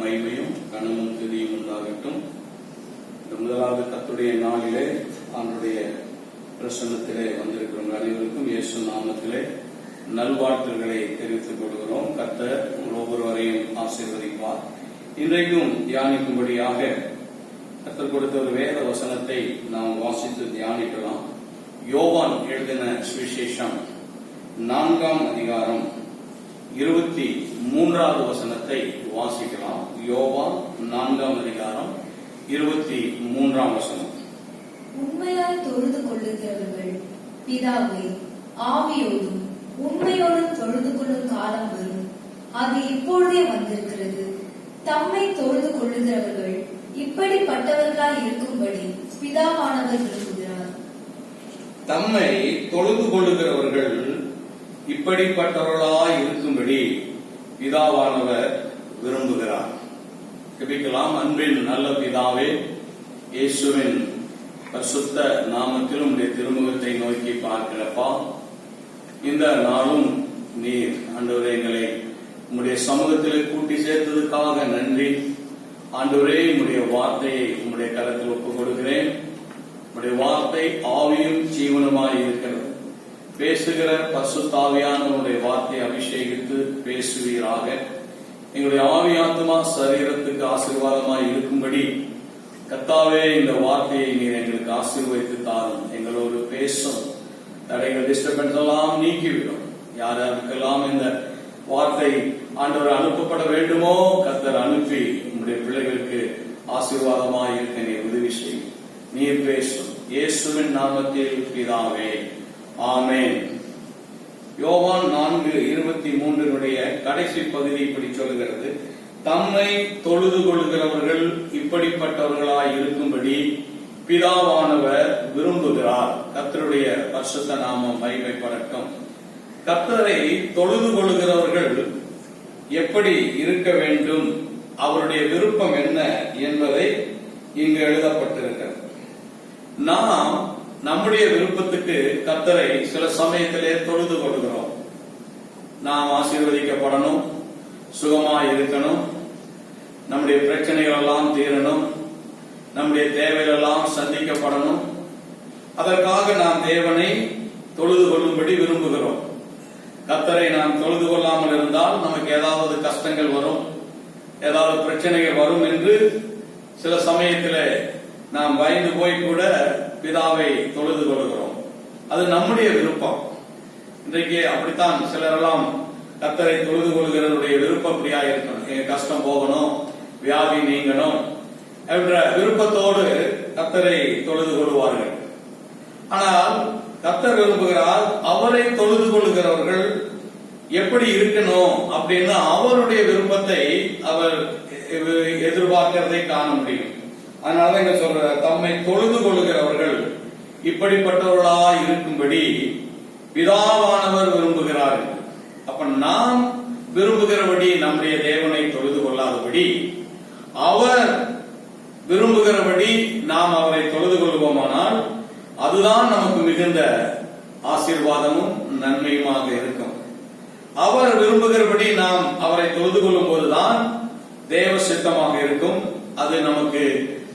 மகிமையும் கனமும் துதியும் உண்டாகட்டும். இந்த முதலாவது கர்த்தருடைய நாளிலே அவனுடைய பிரசன்னத்திலே வந்திருக்கிறவங்க அனைவருக்கும் இயேசு நாமத்திலே நல்வாழ்த்துக்களை தெரிவித்துக் கொள்கிறோம். கர்த்தர் ஒவ்வொருவரையும் ஆசீர்வதிப்பார். இன்றைக்கும் தியானிக்கும்படியாக கர்த்தர் கொடுத்த ஒரு வேத வசனத்தை நாம் வாசித்து தியானிக்கலாம். யோவான் எழுதின சுவிசேஷம் 4ஆம் அதிகாரம் 23வது வசனத்தை வாசிக்கலாம். யோவான் 4ஆம் அதிகாரம் 23ஆம் வசனம். உண்மையாய் தொழுது கொள்ளுகிறவர்கள் பிதாவை ஆவியோடும் உண்மையோடும் தொழுது கொள்ளும் காலம் வரும், அது இப்பொழுதே வந்திருக்கிறது. தம்மை தொழுது கொள்ளுகிறவர்கள் இப்படிப்பட்டவர்களாய் இருக்கும்படி பிதாவானவர் விரும்புகிறார். தம்மை தொழுது கொள்ளுகிறவர்கள் இப்படிப்பட்டவர்களாய் இருக்கும்படி பிதாவானவர் விரும்புகிறார். ஜெபிக்கலாம். அன்பின் நல்ல பிதாவே, இயேசுவின் பரிசுத்த நாமத்தில் உம்முடைய திருமுகத்தை நோக்கி பார்க்கிறப்பா, இந்த நாளும் நீர் ஆண்டவரே எங்களை உம்முடைய சமூகத்தில் கூட்டி சேர்த்ததுக்காக நன்றி. ஆண்டவரே, உம்முடைய வார்த்தையை உம்முடைய கரத்தில் ஒப்புக் கொடுக்கிறேன். உம்முடைய வார்த்தை ஆவியும் ஜீவனுமாய் இருக்கிறது. பேசுகிற பரிசுத்த ஆவியானவருடைய வார்த்தையை அபிஷேகித்து பேசுவீராக. எங்களுடைய ஆவி ஆத்மா சரீரத்துக்கு ஆசீர்வாதமாய் இருக்கும்படி கர்த்தாவே, இந்த வார்த்தையை நீர் எங்களுக்கு ஆசீர்வதித்து தாரும். எங்களோடு பேசும் தடைகள், டிஸ்டர்பன்ஸ் எல்லாம் நீக்கிவிடும். யாருக்கெல்லாம் இந்த வார்த்தை ஆண்டவர் அனுப்பப்பட வேண்டுமோ கர்த்தர் அனுப்பி உங்களுடைய பிள்ளைகளுக்கு ஆசீர்வாதமாய் இருக்க நீர் உதவி செய்யும். நீர் பேசும். இயேசுவின் நாமத்தில் பிதாவே, ஆமென். யோவான் 4:23 கடைசி பகுதி இப்படி சொல்லுகிறது. தம்மை தொழுது கொள்கிறவர்கள் இப்படிப்பட்டவர்களாய் இருக்கும்படி பிதாவானவர் விரும்புகிறார். கர்த்தருடைய பரிசுத்த நாமம் மகிமைப்படட்டும். கர்த்தரை தொழுது கொள்கிறவர்கள் எப்படி இருக்க வேண்டும், அவருடைய விருப்பம் என்ன என்பதை இங்கு எழுதப்பட்டிருக்கிறது. நாம் நம்முடைய விருப்பத்துக்கு கர்த்தரை சில சமயத்திலே தொழுது கொள்கிறோம். நாம் ஆசீர்வதிக்கப்படணும், சுகமாய் இருக்கணும், நம்முடைய பிரச்சனைகள் எல்லாம் தீரணும், நம்முடைய தேவைகள் எல்லாம் சந்திக்கப்படணும். அதற்காக நாம் தேவனை தொழுது கொள்ளும்படி விரும்புகிறோம். கர்த்தரை நாம் தொழுது கொள்ளாமல் இருந்தால் நமக்கு ஏதாவது கஷ்டங்கள் வரும், ஏதாவது பிரச்சனைகள் வரும் என்று சில சமயத்திலே நாம் பயந்து போய் கூட பிதாவை தொழுது கொள்கிறோம். அது நம்முடைய விருப்பம். இன்றைக்கு அப்படித்தான் சிலரெல்லாம் கர்த்தரை தொழுது கொள்கிறவருடைய விருப்பம் அப்படியா இருக்கணும். எங்க கஷ்டம் போகணும், வியாதி நீங்கணும் என்ற விருப்பத்தோடு கர்த்தரை தொழுது கொள்வார்கள். ஆனால் கர்த்தர் விரும்புகிறார், அவரை தொழுது கொள்கிறவர்கள் எப்படி இருக்கணும் அப்படின்னு அவருடைய விருப்பத்தை அவர் எதிர்பார்க்கிறதை காண முடியும். அதனாலதான் இங்க சொல்ற, தம்மை தொழுது கொள்கிறவர்கள் இப்படிப்பட்டவர்களாய் இருக்கும்படி பிதாவானவர் விரும்புகிறார். அப்ப நாம் விரும்புகிறபடி நம்முடைய தேவனை தொழுது கொள்ளாதபடி அவர் விரும்புகிறபடி நாம் அவரை தொழுது கொள்வோமானால் அதுதான் நமக்கு மிகுந்த ஆசீர்வாதமும் நன்மையுமாக இருக்கும். அவர் விரும்புகிறபடி நாம் அவரை தொழுது கொள்ளும் போதுதான் தேவ சித்தமாக இருக்கும். அது நமக்கு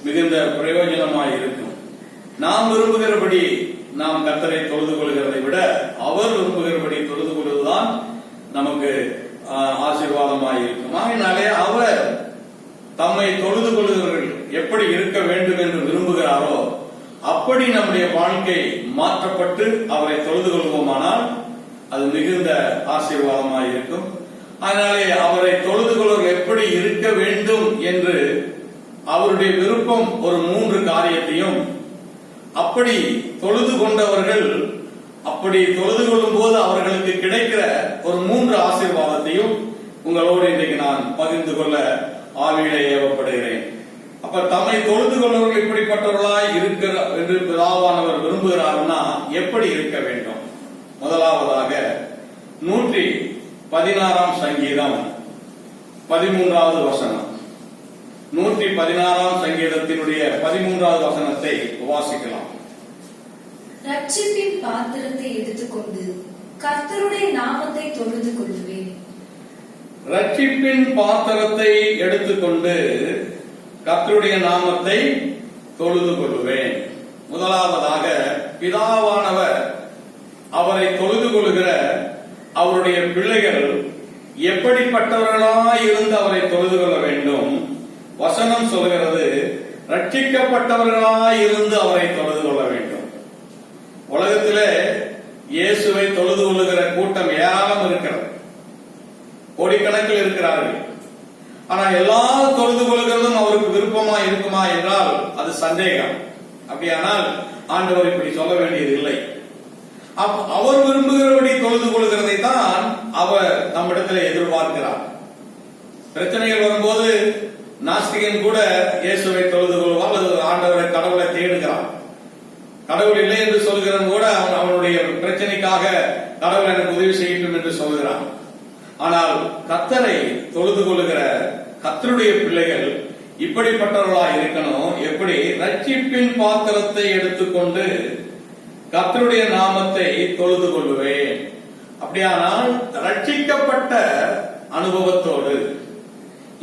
மிகுந்த பிரயோஜனமாக இருக்கும். நாம் விரும்புகிறபடி நாம் கர்த்தரை தொழுது கொள்கிறதை விட அவர் விரும்புகிறபடி தொழுது கொள்வதுதான் நமக்கு ஆசீர்வாதமாக இருக்கும். ஆகினாலே அவர் தம்மை தொழுது கொள்கிறவர்கள் எப்படி இருக்க வேண்டும் என்று விரும்புகிறாரோ அப்படி நம்முடைய வாழ்க்கை மாற்றப்பட்டு அவரை தொழுது கொள்வோமானால் அது மிகுந்த ஆசீர்வாதமாக இருக்கும். அதனாலே அவரை தொழுது கொள்வர்கள் எப்படி இருக்க வேண்டும் என்று அவருடைய விருப்பம் ஒரு 3 காரியத்தையும், அப்படி தொழுது கொண்டவர்கள் அப்படி தொழுது கொள்ளும் போது அவர்களுக்கு கிடைக்கிற ஒரு 3 ஆசீர்வாதத்தையும் உங்களோடு இன்றைக்கு நான் பகிர்ந்து கொள்ள ஆவியிலே ஏவப்படுகிறேன். அப்ப தம்மை தொழுது கொள்வர்கள் இப்படிப்பட்டவர்களாய் இருக்கிற என்று பிதாவானவர் விரும்புகிறார்னா எப்படி இருக்க வேண்டும்? முதலாவதாக 116ஆம் சங்கீதம் 13வது வசனம். 116ஆம் சங்கீதத்தினுடைய 13வது வசனத்தை வாசிக்கலாம். ரட்சிப்பின் பாத்திரத்தை எடுத்துக்கொண்டு கர்த்தருடைய நாமத்தை தொழுது கொள்வேன். ரட்சிப்பின் பாத்திரத்தை எடுத்துக்கொண்டு கர்த்தருடைய நாமத்தை தொழுது கொள்ளுவேன். முதலாவதாக பிதாவானவர் அவரை தொழுது கொள்ளுகிற அவருடைய பிள்ளைகள் எப்படிப்பட்டவர்களாய் இருந்து அவரை தொழுது கொள்ள வேண்டும்? வசனம் சொல்கிறது, ரட்சிக்கப்பட்டவர்களாய் இருந்து அவரை தொழுது கொள்ள வேண்டும். உலகத்திலே இயேசுவை தொழுது கொள்ளுகிற கூட்டம் ஏராளம் இருக்கிறது, கோடிக்கணக்கில் இருக்கிறார்கள். ஆனா எல்லாரும் தொழுது கொள்கிறதும் அவருக்கு விருப்பமா இருக்குமா என்றால் அது சந்தேகம். அப்படியானால் ஆண்டவர் இப்படி சொல்ல வேண்டியது இல்லை. அவர் விரும்புகிறபடி தொழுது கொள்கிறதை தான் அவர் நம்மிடத்தில் எதிர்பார்க்கிறார். பிரச்சனைகள் வரும்போது நாஸ்திகன் கூட இயேசுவை தொழுது கொள்வான், அல்லது ஆண்டவரை கடவுளை தேடுகிறான். கடவுள் இல்லை என்று சொல்கிறவன் கூட அவனுடைய பிரச்சனைக்காக கடவுள் எனக்கு உதவி செய்யட்டும் என்று சொல்கிறான். ஆனால் கர்த்தரை தொழுது கொள்ளுகிற கர்த்தருடைய பிள்ளைகள் இப்படிப்பட்டவர்களாக இருக்கணும். எப்படி? ரட்சிப்பின் பாத்திரத்தை எடுத்துக்கொண்டு கர்த்தருடைய நாமத்தை தொழுது கொள்ளுவேன். அப்படியானால் ரட்சிக்கப்பட்ட அனுபவத்தோடு,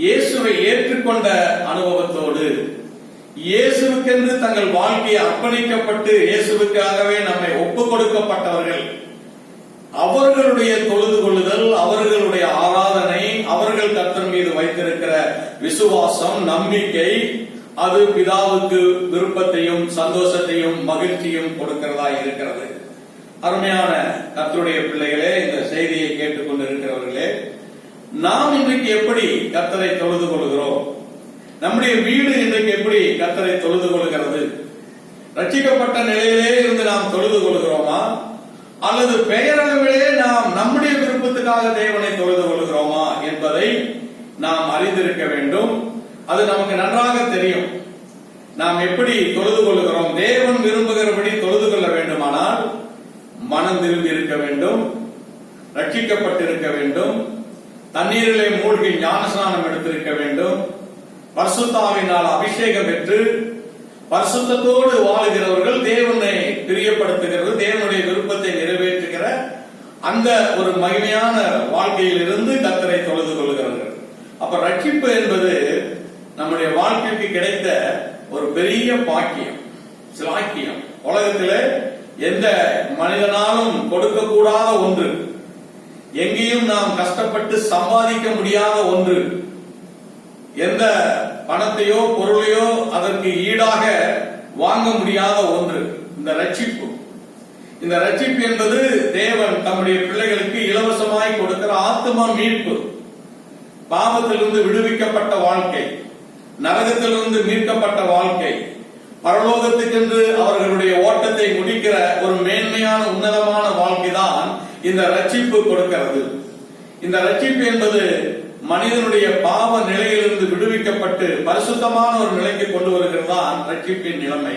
இயேசுவை ஏற்றுக்கொண்ட அனுபவத்தோடு, இயேசுவுக்கென்று தங்கள் வாழ்க்கையை அர்ப்பணிக்கப்பட்டு இயேசுவுக்காகவே நம்மை ஒப்புக் கொடுக்கப்பட்டவர்கள், அவர்களுடைய தொழுது கொள்ளுதல், அவர்களுடைய ஆராதனை, அவர்கள் கர்த்தர் மீது வைத்திருக்கிற விசுவாசம், நம்பிக்கை, அது பிதாவுக்கு விருப்பத்தையும் சந்தோஷத்தையும் மகிழ்ச்சியும் கொடுக்கிறதா இருக்கிறது. அருமையான கர்த்தருடைய பிள்ளைகளே, இந்த செய்தியை கேட்டுக்கொண்டு இருக்கிறவர்களே, நாம் இன்றைக்கு எப்படி கர்த்தரை தொழுது கொள்கிறோம்? நம்முடைய வீடு இன்றைக்கு எப்படி கர்த்தரை தொழுது கொள்கிறது? ரட்சிக்கப்பட்ட நிலையிலே இருந்து நாம் தொழுது கொள்கிறோமா, அல்லது பெயரளவிலே நாம் நம்முடைய விருப்பத்துக்காக தேவனை தொழுது கொள்கிறோமா என்பதை நாம் அறிந்திருக்க வேண்டும். அது நமக்கு நன்றாக தெரியும். நாம் எப்படி தொழுது கொள்கிறோம்? தேவன் விரும்புகிறபடி தொழுது கொள்ள வேண்டுமானால் மனம் திரும்பி இருக்க வேண்டும், ரட்சிக்கப்பட்டிருக்க வேண்டும், தண்ணீரிலே மூழ்கி ஞானஸ்நானம் எடுத்திருக்க வேண்டும், பரிசுத்த ஆவியினால் அபிஷேகம் பெற்று பரிசுத்தத்தோடு வாழுகிறவர்கள் தேவனை பிரியப்படுத்துகிறது, தேவனுடைய விருப்பத்தை நிறைவேற்றுகிற அந்த ஒரு மகிமையான வாழ்க்கையில் இருந்து கர்த்தரை தொழுது கொள்கிறார்கள். அப்ப ரட்சிப்பு என்பது நம்முடைய வாழ்க்கைக்கு கிடைத்த ஒரு பெரிய பாக்கியம், சிலாக்கியம். உலகத்திலே எந்த மனிதனாலும் கொடுக்கக்கூடாத ஒன்று, எங்கேயும் நாம் கஷ்டப்பட்டு சம்பாதிக்க முடியாத ஒன்று, எந்த பணத்தையோ பொருளையோ அதற்கு ஈடாக வாங்க முடியாத ஒன்று இந்த ரட்சிப்பு. இந்த ரட்சிப்பு என்பது தேவன் தம்முடைய பிள்ளைகளுக்கு இலவசமாய் கொடுக்கிற ஆத்தும மீட்பு, பாவத்திலிருந்து விடுவிக்கப்பட்ட வாழ்க்கை, நரகத்திலிருந்து மீட்கப்பட்ட வாழ்க்கை, பரலோகத்துக்கென்று அவர்களுடைய ஓட்டத்தை முடிக்கிற ஒரு மேன்மையான உன்னதமான வாழ்க்கை தான் இந்த ரட்சிப்பு கொடுக்கிறது. இந்த ரட்சிப்பு என்பது மனிதனுடைய பாவ நிலையிலிருந்து விடுவிக்கப்பட்டு பரிசுத்தமான ஒரு நிலைக்கு கொண்டு வருகிறது தான் ரட்சிப்பின் நிலைமை.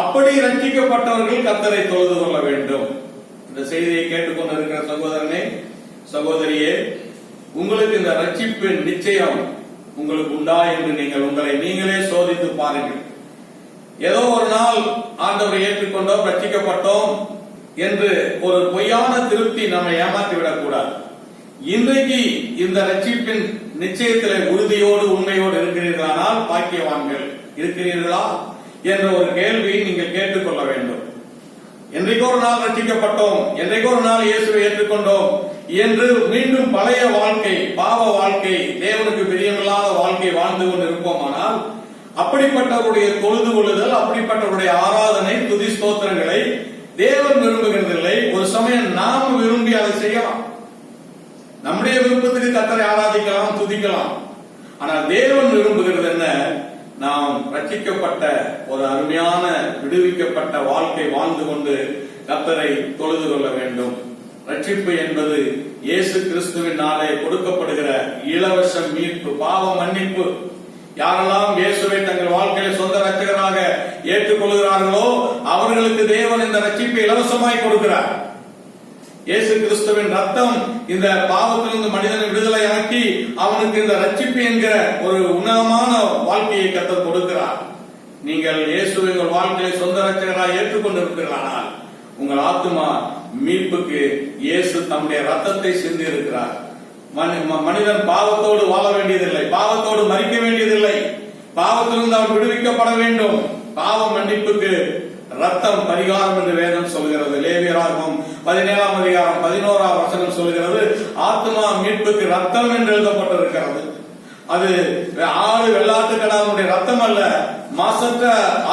அப்படி ரட்சிக்கப்பட்டவர்கள் கர்த்தரை தொழுது கொள்ள வேண்டும். இந்த செய்தியை கேட்டுக்கொண்டிருக்கிற சகோதரனே, சகோதரியே, உங்களுக்கு இந்த ரட்சிப்பின் நிச்சயம் உங்களுக்கு உண்டா என்று நீங்கள் உங்களை நீங்களே சோதித்து பாருங்கள். ஏதோ ஒரு நாள் ஆண்டவரை ஏற்றுக்கொண்டோம், ரட்சிக்கப்பட்டோம் என்று ஒரு பொய்யான திருப்தி நம்மை ஏமாற்றிவிடக் கூடாது. இன்றைக்கு இந்த ரட்சிப்பின் நிச்சயத்திலே உறுதியோடு உண்மையோடு இருக்கிறீர்களானால் பாக்கியவான்கள். இருக்கிறீர்களா என்ற ஒரு கேள்வியை நீங்கள் கேட்டுக்கொள்ள வேண்டும். என்றைக்கோ ஒரு நாள் ரட்சிக்கப்பட்டோம், என்றைக்கோ ஒரு நாள் இயேசுவை ஏற்றுக்கொண்டோம் என்று மீண்டும் பழைய வாழ்க்கை, பாவ வாழ்க்கை, தேவனுக்கு பிரியமில்லாத வாழ்க்கை வாழ்ந்து கொண்டு இருப்போமானால் அப்படிப்பட்டவருடைய தொழுது கொள்ளுதல், அப்படிப்பட்டவருடைய ஆராதனை, துதி ஸ்தோத்திரங்களை தேவன் விரும்புகிறதில்லை. ஒரு சமயம் நாம் விரும்பி அதை செய்யலாம், நம்முடைய விருப்பத்துக்கு கர்த்தரை ஆராதிக்கலாம், துதிக்கலாம். ஆனால் தேவன் விரும்புகிறது என்ன? நாம் ரட்சிக்கப்பட்ட ஒரு அருமையான விடுவிக்கப்பட்ட வாழ்க்கை வாழ்ந்து கொண்டு கர்த்தரை தொழுது கொள்ள வேண்டும். ரட்சிப்பு என்பது இயேசு கிறிஸ்துவின் நாளே கொடுக்கப்படுகிற இலவச மீட்பு, பாவ மன்னிப்பு. யாரெல்லாம் இயேசுவை தங்கள் வாழ்க்கையில் சொந்த ரட்சகராக ஏற்றுக்கொள்கிறார்களோ அவர்களுக்கு தேவன் இந்த ரட்சிப்பை இலவசமாய் கொடுக்கிறார். இயேசு கிறிஸ்துவின் ரத்தம் இந்த பாவத்திலிருந்து மனிதனை விடுதலையாக்கி அவனுக்கு இந்த ரட்சிப்பு என்கிற ஒரு உன்னதமான வாழ்க்கையை கர்த்தர் கொடுக்கிறார். நீங்கள் இயேசுவை உங்கள் வாழ்க்கையை சொந்த ரட்சகராக ஏற்றுக்கொண்டிருக்கிறீர்களானால் உங்கள் ஆத்துமா மீட்புக்கு இயேசு தம்முடைய ரத்தத்தை சிந்தி இருக்கிறார். மனிதன் பாவத்தோடு வாழ வேண்டியதில்லை, பாவத்தோடு மறிக்க வேண்டியதில்லை, பாவத்திலிருந்து அவன் விடுவிக்கப்பட வேண்டும். பாவ மன்னிப்புக்கு ரத்தம் பரிகாரம் என்று வேதம் சொல்கிறது. லேவியராகமம் 17ஆம் அதிகாரம் 11ஆம் வசனம் சொல்கிறது, ஆத்மா மீட்புக்கு ரத்தம் என்று எழுதப்பட்டிருக்கிறது. அது ஆடு வெள்ளாட்டுக்கடாவுடைய ரத்தம் அல்ல, மாசற்ற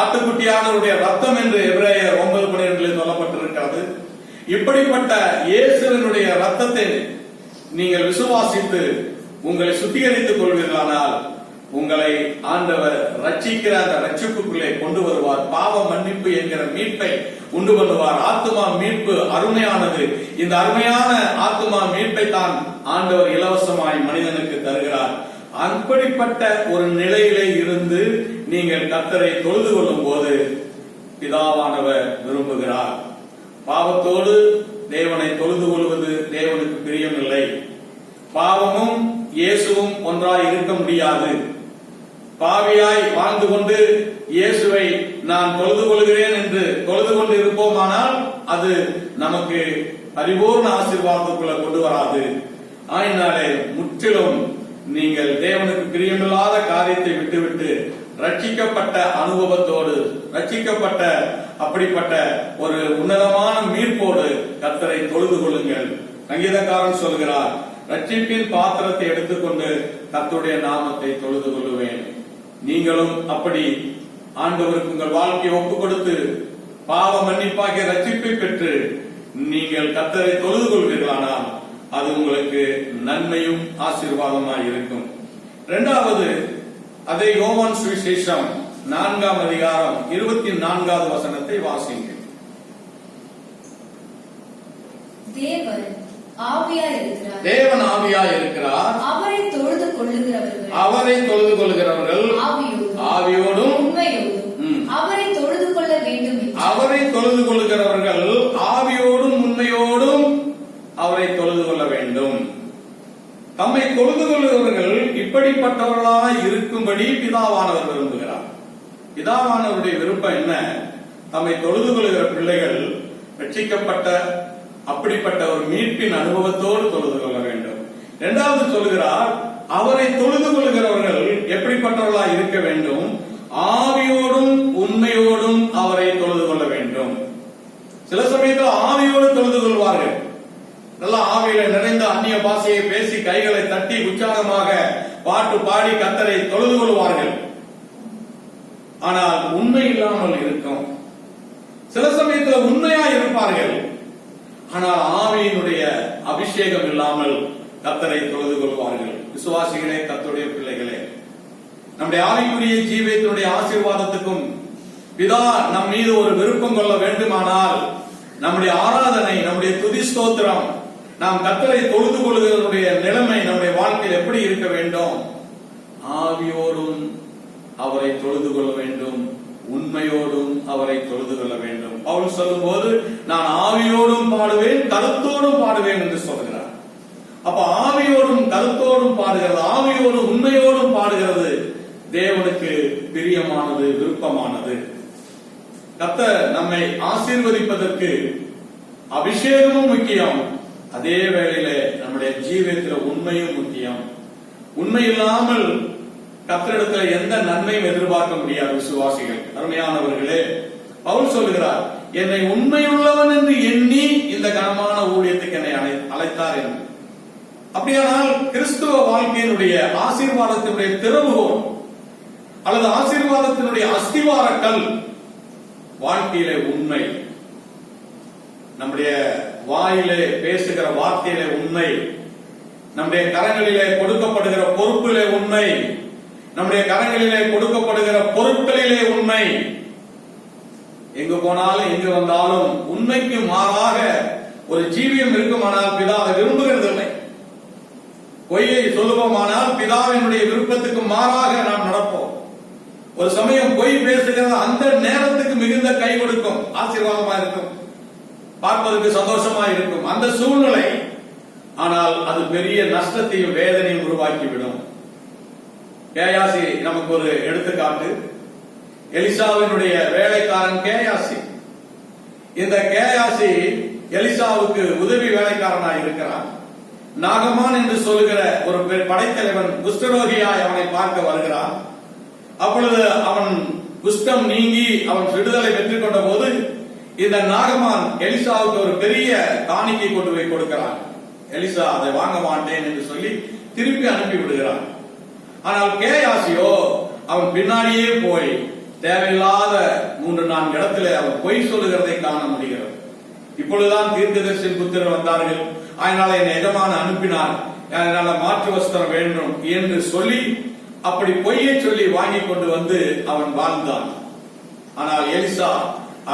ஆட்டுக்குட்டியானவருடைய ரத்தம் என்று எபிரேயர் 9:12 சொல்லப்பட்டிருக்கிறது. இப்படிப்பட்ட இயேசுவினுடைய ரத்தத்தை நீங்கள் விசுவாசித்து உங்களை சுத்திகரித்துக் கொள்வீர்களானால் உங்களை ஆண்டவர் ரட்சிக்கிற அந்த ரட்சிப்புக்குள்ளே கொண்டு வருவார். பாவ மன்னிப்பு என்கிற மீட்பை உண்டு பண்ணுவார். ஆத்துமா மீட்பு அருமையானது. இந்த அருமையான ஆத்துமா மீட்பை தான் ஆண்டவர் இலவசமாய் மனிதனுக்கு தருகிறார். அப்படிப்பட்ட ஒரு நிலையிலே இருந்து நீங்கள் கர்த்தரை தொழுது கொள்ளும் போது பிதாவானவர் விரும்புகிறார். பாவத்தோடு தேவனை தொழுது கொள்வது தேவனுக்கு பிரியமில்லை. பாவமும் இயேசுவும் ஒன்றாய் இருக்க முடியாது. பாவியாய் வாழ்ந்து கொண்டு இயேசுவை நான் தொழுது கொள்கிறேன் என்று தொழுது கொண்டு இருப்போமானால் அது நமக்கு பரிபூர்ண ஆசீர்வாதத்துக்குள்ள கொண்டு வராது. ஆயினாலே முற்றிலும் நீங்கள் தேவனுக்கு பிரியமில்லாத காரியத்தை விட்டுவிட்டு ரட்சிக்கப்பட்ட அனுபவத்தோடு, ரட்சிக்கப்பட்ட அப்படிப்பட்ட ஒரு உன்னதமான மீட்போடு கர்த்தரை தொழுது கொள்ளுங்கள். சங்கீதக்காரன் சொல்கிறார், ரட்சிப்பின் பாத்திரத்தை எடுத்துக்கொண்டு கர்த்தருடைய நாமத்தை தொழுது கொள்ளுவேன். நீங்களும் அப்படி ஆண்டவருக்கு உங்கள் வாழ்க்கையை ஒப்புக் கொடுத்து பாவ மன்னிப்பாகிய ரட்சிப்பை பெற்று நீங்கள் கர்த்தரை தொழுது கொள்வீர்களானால் அது உங்களுக்கு நன்மையும் ஆசீர்வாதமாய் இருக்கும். இரண்டாவது, அதை யோவான் சுவிசேஷம் 4ஆம் அதிகாரம் 24வது வசனத்தை வாசிங்க. தேவன் ஆவியாய் இருக்கிறார். தேவன் ஆவியாய் இருக்கிறார். அவரை தொழுது கொள்ளுகிறவர்கள் ஆவியோடும் உண்மையோடும் அவரை தொழுது கொள்ள வேண்டும். அவரை தொழுது கொள்ளுகிறவர்கள் ஆவியோடும் உண்மையோடும் அவரை தொழுது கொள்ள வேண்டும். தம்மை தொழுது கொள்ளுகிறவர்கள் இப்படிப்பட்டவர்களாக இருக்கும்படி பிதாவானவர் விரும்புகிறார். பிதாவானவருடைய விருப்பம் என்ன? தம்மை தொழுது கொள்ளுகிற பிள்ளைகள் ரட்சிக்கப்பட்ட அப்படிப்பட்ட ஒரு மீட்பின் அனுபவத்தோடு தொழுது கொள்ள வேண்டும். இரண்டாவது சொல்கிறார், அவரை தொழுது கொள்கிறவர்கள் எப்படிப்பட்டவர்களாக இருக்க வேண்டும்? ஆவியோடும் உண்மையோடும் அவரை தொழுது கொள்ள வேண்டும். சில சமயத்தில் ஆவியோடு தொழுது கொள்வார்கள். நல்ல ஆவியில நிறைந்த அந்நிய பாஷையை பேசி கைகளை தட்டி உற்சாகமாக பாட்டு பாடி கர்த்தரை தொழுது கொள்வார்கள். ஆனால் உண்மை இல்லாமல் இருக்கும். சில சமயத்தில் உண்மையா இருப்பார்கள், ஆனால் ஆவியினுடைய அபிஷேகம் இல்லாமல் கர்த்தரை தொழுது கொள்வார்கள். விசுவாசிகளே, கர்த்தருடைய பிள்ளைகளே, நம்முடைய ஆவிக்குரிய ஜீவியத்தினுடைய ஆசீர்வாதத்துக்கும் பிதா நம் மீது ஒரு விருப்பம் கொள்ள வேண்டுமானால் நம்முடைய ஆராதனை, நம்முடைய துதி ஸ்தோத்திரம், நாம் கர்த்தரை தொழுது கொள்வதனுடைய நிலைமை நம்முடைய வாழ்க்கையில் எப்படி இருக்க வேண்டும்? ஆவியோடும் அவரை தொழுது கொள்ள வேண்டும், உண்மையோடும் அவரை தொழுது கொள்ள வேண்டும். பவுல் சொல்லும் போது, நான் ஆவியோடும் பாடுவேன், கருத்தோடும் பாடுவேன் என்று சொல்கிறார். அப்ப ஆவியோடும் கருத்தோடும் பாடுகிறது, ஆவியோடும் உண்மையோடும் பாடுகிறது தேவனுக்கு பிரியமானது, விருப்பமானது. கர்த்தர் நம்மை ஆசீர்வதிப்பதற்கு அபிஷேகமும் முக்கியம், அதே வேளையிலே நம்முடைய ஜீவியத்தில் உண்மையும் முக்கியம். உண்மை இல்லாமல் கர்த்தரிடத்தில் எந்த நன்மையும் எதிர்பார்க்க முடியாது. விசுவாசிகள், அருமையானவர்களே, பவுல் சொல்கிறார், என்னை உண்மையுள்ளவன் என்று எண்ணி இந்த கனமான ஊழியத்துக்கு என்னை அழைத்தார் என்று. அப்படியானால் கிறிஸ்துவ வாழ்க்கையினுடைய ஆசீர்வாதத்தினுடைய திறவுகோல் அல்லது ஆசீர்வாதத்தினுடைய அஸ்திவாரக்கல் வாழ்க்கையிலே உண்மை. நம்முடைய வாயிலே பேசுகிற வார்த்தையிலே உண்மை, நம்முடைய கரங்களிலே கொடுக்கப்படுகிற பொறுப்பிலே உண்மை, நம்முடைய கரங்களிலே கொடுக்கப்படுகிற பொருட்களிலே உண்மை. எங்கு போனாலும் எங்கு வந்தாலும் உண்மைக்கு மாறாக ஒரு ஜீவியம் இருக்குமானால் பிதா அதை விரும்புகிறது இல்லை. பொய்யை சொல்லுவோமானால் பிதாவினுடைய விருப்பத்துக்கு மாறாக நாம் நடப்போம். ஒரு சமயம் பொய் பேசுகிறது அந்த நேரத்துக்கு மிகுந்த கை கொடுக்கும், ஆசீர்வாதமா இருக்கும், பார்ப்பதற்கு சந்தோஷமா இருக்கும் அந்த சூழ்நிலை. ஆனால் அது பெரிய நஷ்டத்தையும் வேதனையும் உருவாக்கிவிடும். கேயாசி நமக்கு ஒரு எடுத்துக்காட்டு. எலிசாவினுடைய வேலைக்காரன் கேயாசி. இந்த கேயாசி எலிசாவுக்கு உதவி வேலைக்காரனாக இருக்கிறான். நாகமான் என்று சொல்லுகிற ஒரு படைத்தலைவன் குஷ்டரோகியாய் அவனை பார்க்க வருகிறான். அப்பொழுது அவன் குஷ்டம் நீங்கி அவன் விடுதலை பெற்றுக் கொண்ட போது இந்த நாகமான் எலிசாவுக்கு ஒரு பெரிய காணிக்கை கொண்டு போய் கொடுக்கிறான். எலிசா அதை வாங்க மாட்டேன் என்று சொல்லி திருப்பி அனுப்பி விடுகிறான். ஆனால் கேயாசியோ அவன் பின்னாடியே போய் தேவையில்லாத 3-4 இடத்துல அவன் பொய் சொல்லுகிறதை காண முடிகிறது. இப்பொழுதுதான் தீர்க்கதரிசியின் புத்திரர் வந்தார்கள், அதனால என் எஜமான அனுப்பினார், அதனால மாற்று வஸ்திரம் வேண்டும் என்று சொல்லி அப்படி பொய்யை சொல்லி வாங்கி கொண்டு வந்து அவன் வாழ்ந்தான். ஆனால் எலிசா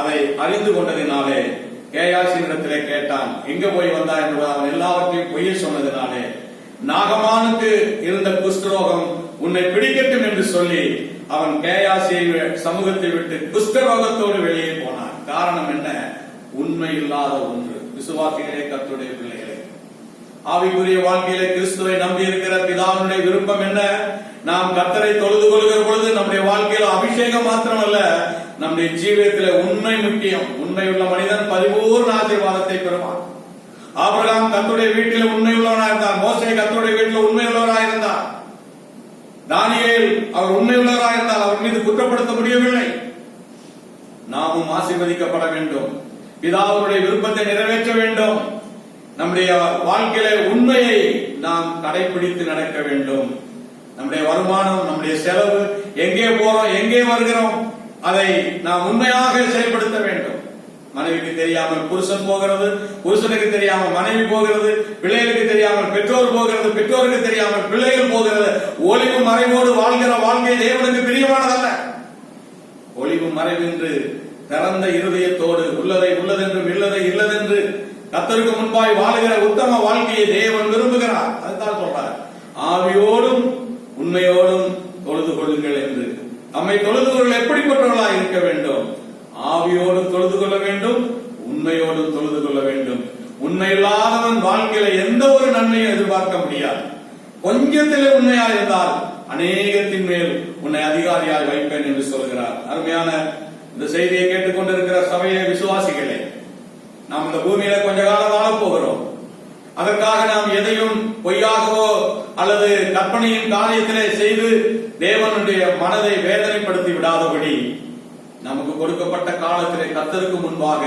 அதை அறிந்து கொண்டதினாலே கேயாசியினிடத்திலே கேட்டான், எங்க போய் வந்தா என்பது அவன் எல்லாவற்றையும் பொய்யை சொன்னதினாலே நாகமானுக்கு இருந்த குஷ்டரோகம் உன்னை பிடிக்கட்டும் என்று சொல்லி அவன் கேயாசியை சமூகத்தை விட்டு குஷ்டரோகத்தோடு வெளியே போனான். காரணம் என்ன? உண்மை இல்லாத ஒன்று. விசுவாசிகளே, கர்த்தருடைய பிள்ளைகளே, ஆவிக்குரிய வாழ்க்கையிலே கிறிஸ்துவை நம்பி இருக்கிற பிதாவினுடைய விருப்பம் என்ன? நாம் கர்த்தரை தொழுது கொள்கிற பொழுது நம்முடைய வாழ்க்கையில அபிஷேகம் மாத்திரமல்ல, நம்முடைய ஜீவியத்தில் உண்மை முக்கியம். உண்மை உள்ள மனிதன் பரிபூர்ண ஆசீர்வாதத்தை பெறுவான். ஆபிரகாம் கர்த்தருடைய வீட்டில் உண்மை உள்ளவனாக இருந்தார். மோசே கர்த்தருடைய வீட்டில் உண்மை உள்ளவராக இருந்தார். தானியேல் அவர் உண்மை உள்ளவராக இருந்தால் அவர் மீது குற்றப்படுத்த முடியவில்லை. நாமும் ஆசீர்வதிக்கப்பட வேண்டும். பிதாவுடைய விருப்பத்தை நிறைவேற்ற வேண்டும். நம்முடைய வாழ்க்கையில உண்மையை நாம் கடைபிடித்து நடக்க வேண்டும். நம்முடைய வருமானம், நம்முடைய செலவு, எங்கே போறோம், எங்கே வருகிறோம், அதை நாம் உண்மையாக செயல்படுத்த வேண்டும். மனைவிக்கு தெரியாமல் புருஷன் போகிறது, புருஷனுக்கு தெரியாமல் மனைவி போகிறது, பிள்ளைகளுக்கு தெரியாமல் பெற்றோர் போகிறது, பெற்றோருக்கு தெரியாமல் பிள்ளைகள் போகிறது. ஒளிவு மறைவோடு வாழ்கிற வாழ்க்கை தேவனுக்கு பிரியமானதல்ல. ஒளிவு மறைவென்று திறந்த இருதயத்தோடு உள்ளதை உள்ளதென்றும் இல்லதை இல்லதென்று கர்த்தருக்கு முன்பாய் வாழுகிற உத்தம வாழ்க்கையை தேவன் விரும்புகிறார். அதுதான் சொல்றார், ஆவியோடும் உண்மையோடும் தொழுது கொள்ளுங்கள் என்று. நம்மை தொழுது கொள்ள எப்படிப்பட்டவர்களாக இருக்க வேண்டும்? ஆவியோடும் தொழுது கொள்ள வேண்டும், உண்மையோடும் தொழுது கொள்ள வேண்டும். உண்மை இல்லாதவன் வாழ்க்கையில எந்த ஒரு நன்மையும் எதிர்பார்க்க முடியாது. கொஞ்சத்திலே உண்மையா இருந்தால் அநேகத்தின் மேல் உன்னை அதிகாரியாய் வைப்பேன் என்று சொல்கிறார். அருமையான இந்த செய்தியை கேட்டுக்கொண்டிருக்கிற சபையை விசுவாசிகளே, நாம் இந்த பூமியில கொஞ்ச காலம் வாழ போகிறோம். அதற்காக நாம் எதையும் பொய்யாகவோ அல்லது கற்பனையின் காரியத்திலே செய்து தேவனுடைய மனதை வேதனைப்படுத்தி விடாதபடி நமக்கு கொடுக்கப்பட்ட காலத்திலே கர்த்தருக்கு முன்பாக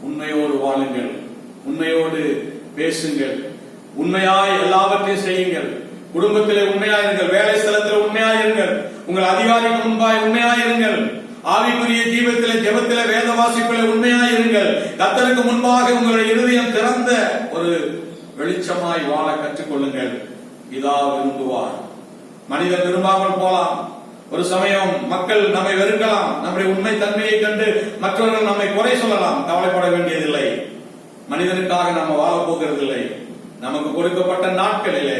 உண்மையோடு வாழுங்கள், உண்மையோடு பேசுங்கள், உண்மையாய் எல்லாவற்றையும் செய்யுங்கள். குடும்பத்திலே உண்மையாயிருங்கள், வேலை ஸ்தலத்தில் உண்மையாயிருங்கள், உங்கள் அதிகாரிக்கு முன்பாய் உண்மையாயிருங்கள், ஆவிக்குரிய ஜீவத்திலே ஜெபத்திலே வேத வாசிப்பிலே உண்மையாயிருங்கள். கர்த்தருக்கு முன்பாக உங்களுடைய இருதயம் திறந்த ஒரு வெளிச்சமாய் வாழ கற்றுக்கொள்ளுங்கள். இதா விரும்புவார். மனிதன் விரும்பாமல் போலாம். ஒரு சமயம் மக்கள் நம்மை வெறுக்கலாம். நம்முடைய உண்மை தன்மையை கண்டு மற்றவர்கள் நம்மை குறை சொல்லலாம். கவலைப்பட வேண்டியதில்லை. மனிதனுக்காக நம்ம வாழ போகிறதில்லை. நமக்கு கொடுக்கப்பட்ட நாட்களிலே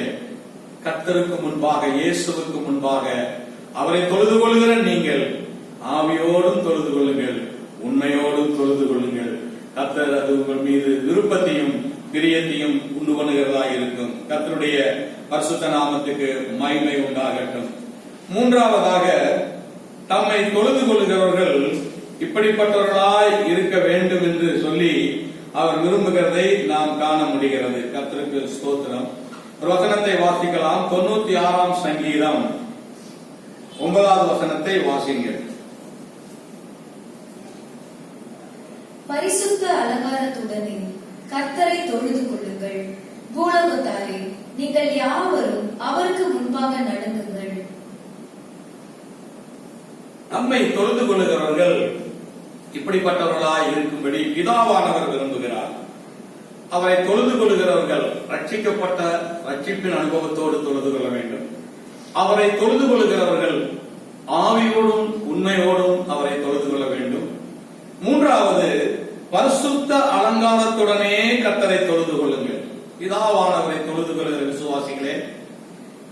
கர்த்தருக்கு முன்பாக, இயேசுவுக்கு முன்பாக அவரை தொழுது கொள்கிற நீங்கள் ஆவியோடும் தொழுது கொள்ளுங்கள், உண்மையோடும் தொழுது கொள்ளுங்கள். கர்த்தர் அது உங்கள் மீது விருப்பத்தையும் பிரியத்தையும் உண்டு பண்ணுகிறதா இருக்கும். கர்த்தருடைய பரிசுத்த நாமத்துக்கு மகிமை உண்டாகட்டும். மூன்றாவதாக, தம்மை தொழுது கொள்கிறவர்கள் இப்படிப்பட்டவர்களாய் இருக்க வேண்டும் என்று சொல்லி அவர் விரும்புகிறதை நாம் காண முடிகிறது. கர்த்தருக்கு ஸ்தோத்திரம். ஒரு வசனத்தை வாசிக்கலாம். 96ஆம் சங்கீதம் 9வது வசனத்தை வாசிங்கள். பரிசுத்த அலங்காரத்துடனே கர்த்தரை தொழுது கொள்ளுங்கள். பூலோகத்தாரே, நீங்கள் யாவரும் அவருக்கு முன்பாக நடங்குங்கள். நம்மை தொழுது கொள்ளுகிறவர்கள் இப்படிப்பட்டவர்களாய் இருக்கும்படி பிதாவானவர் விரும்புகிறார். அவரை தொழுது கொள்ளுகிறவர்கள் ரட்சிக்கப்பட்ட ரட்சிப்பின் அனுபவத்தோடு தொழுது கொள்ள வேண்டும். அவரை தொழுது கொள்ளுகிறவர்கள் ஆவியோடும் உண்மையோடும் அவரை தொழுது கொள்ள வேண்டும். மூன்றாவது, பரிசுத்த அலங்காரத்துடனே கர்த்தரை தொழுது கொள்ளுங்கள். பிதாவானவரை தொழுது கொள்கிற விசுவாசிகளே,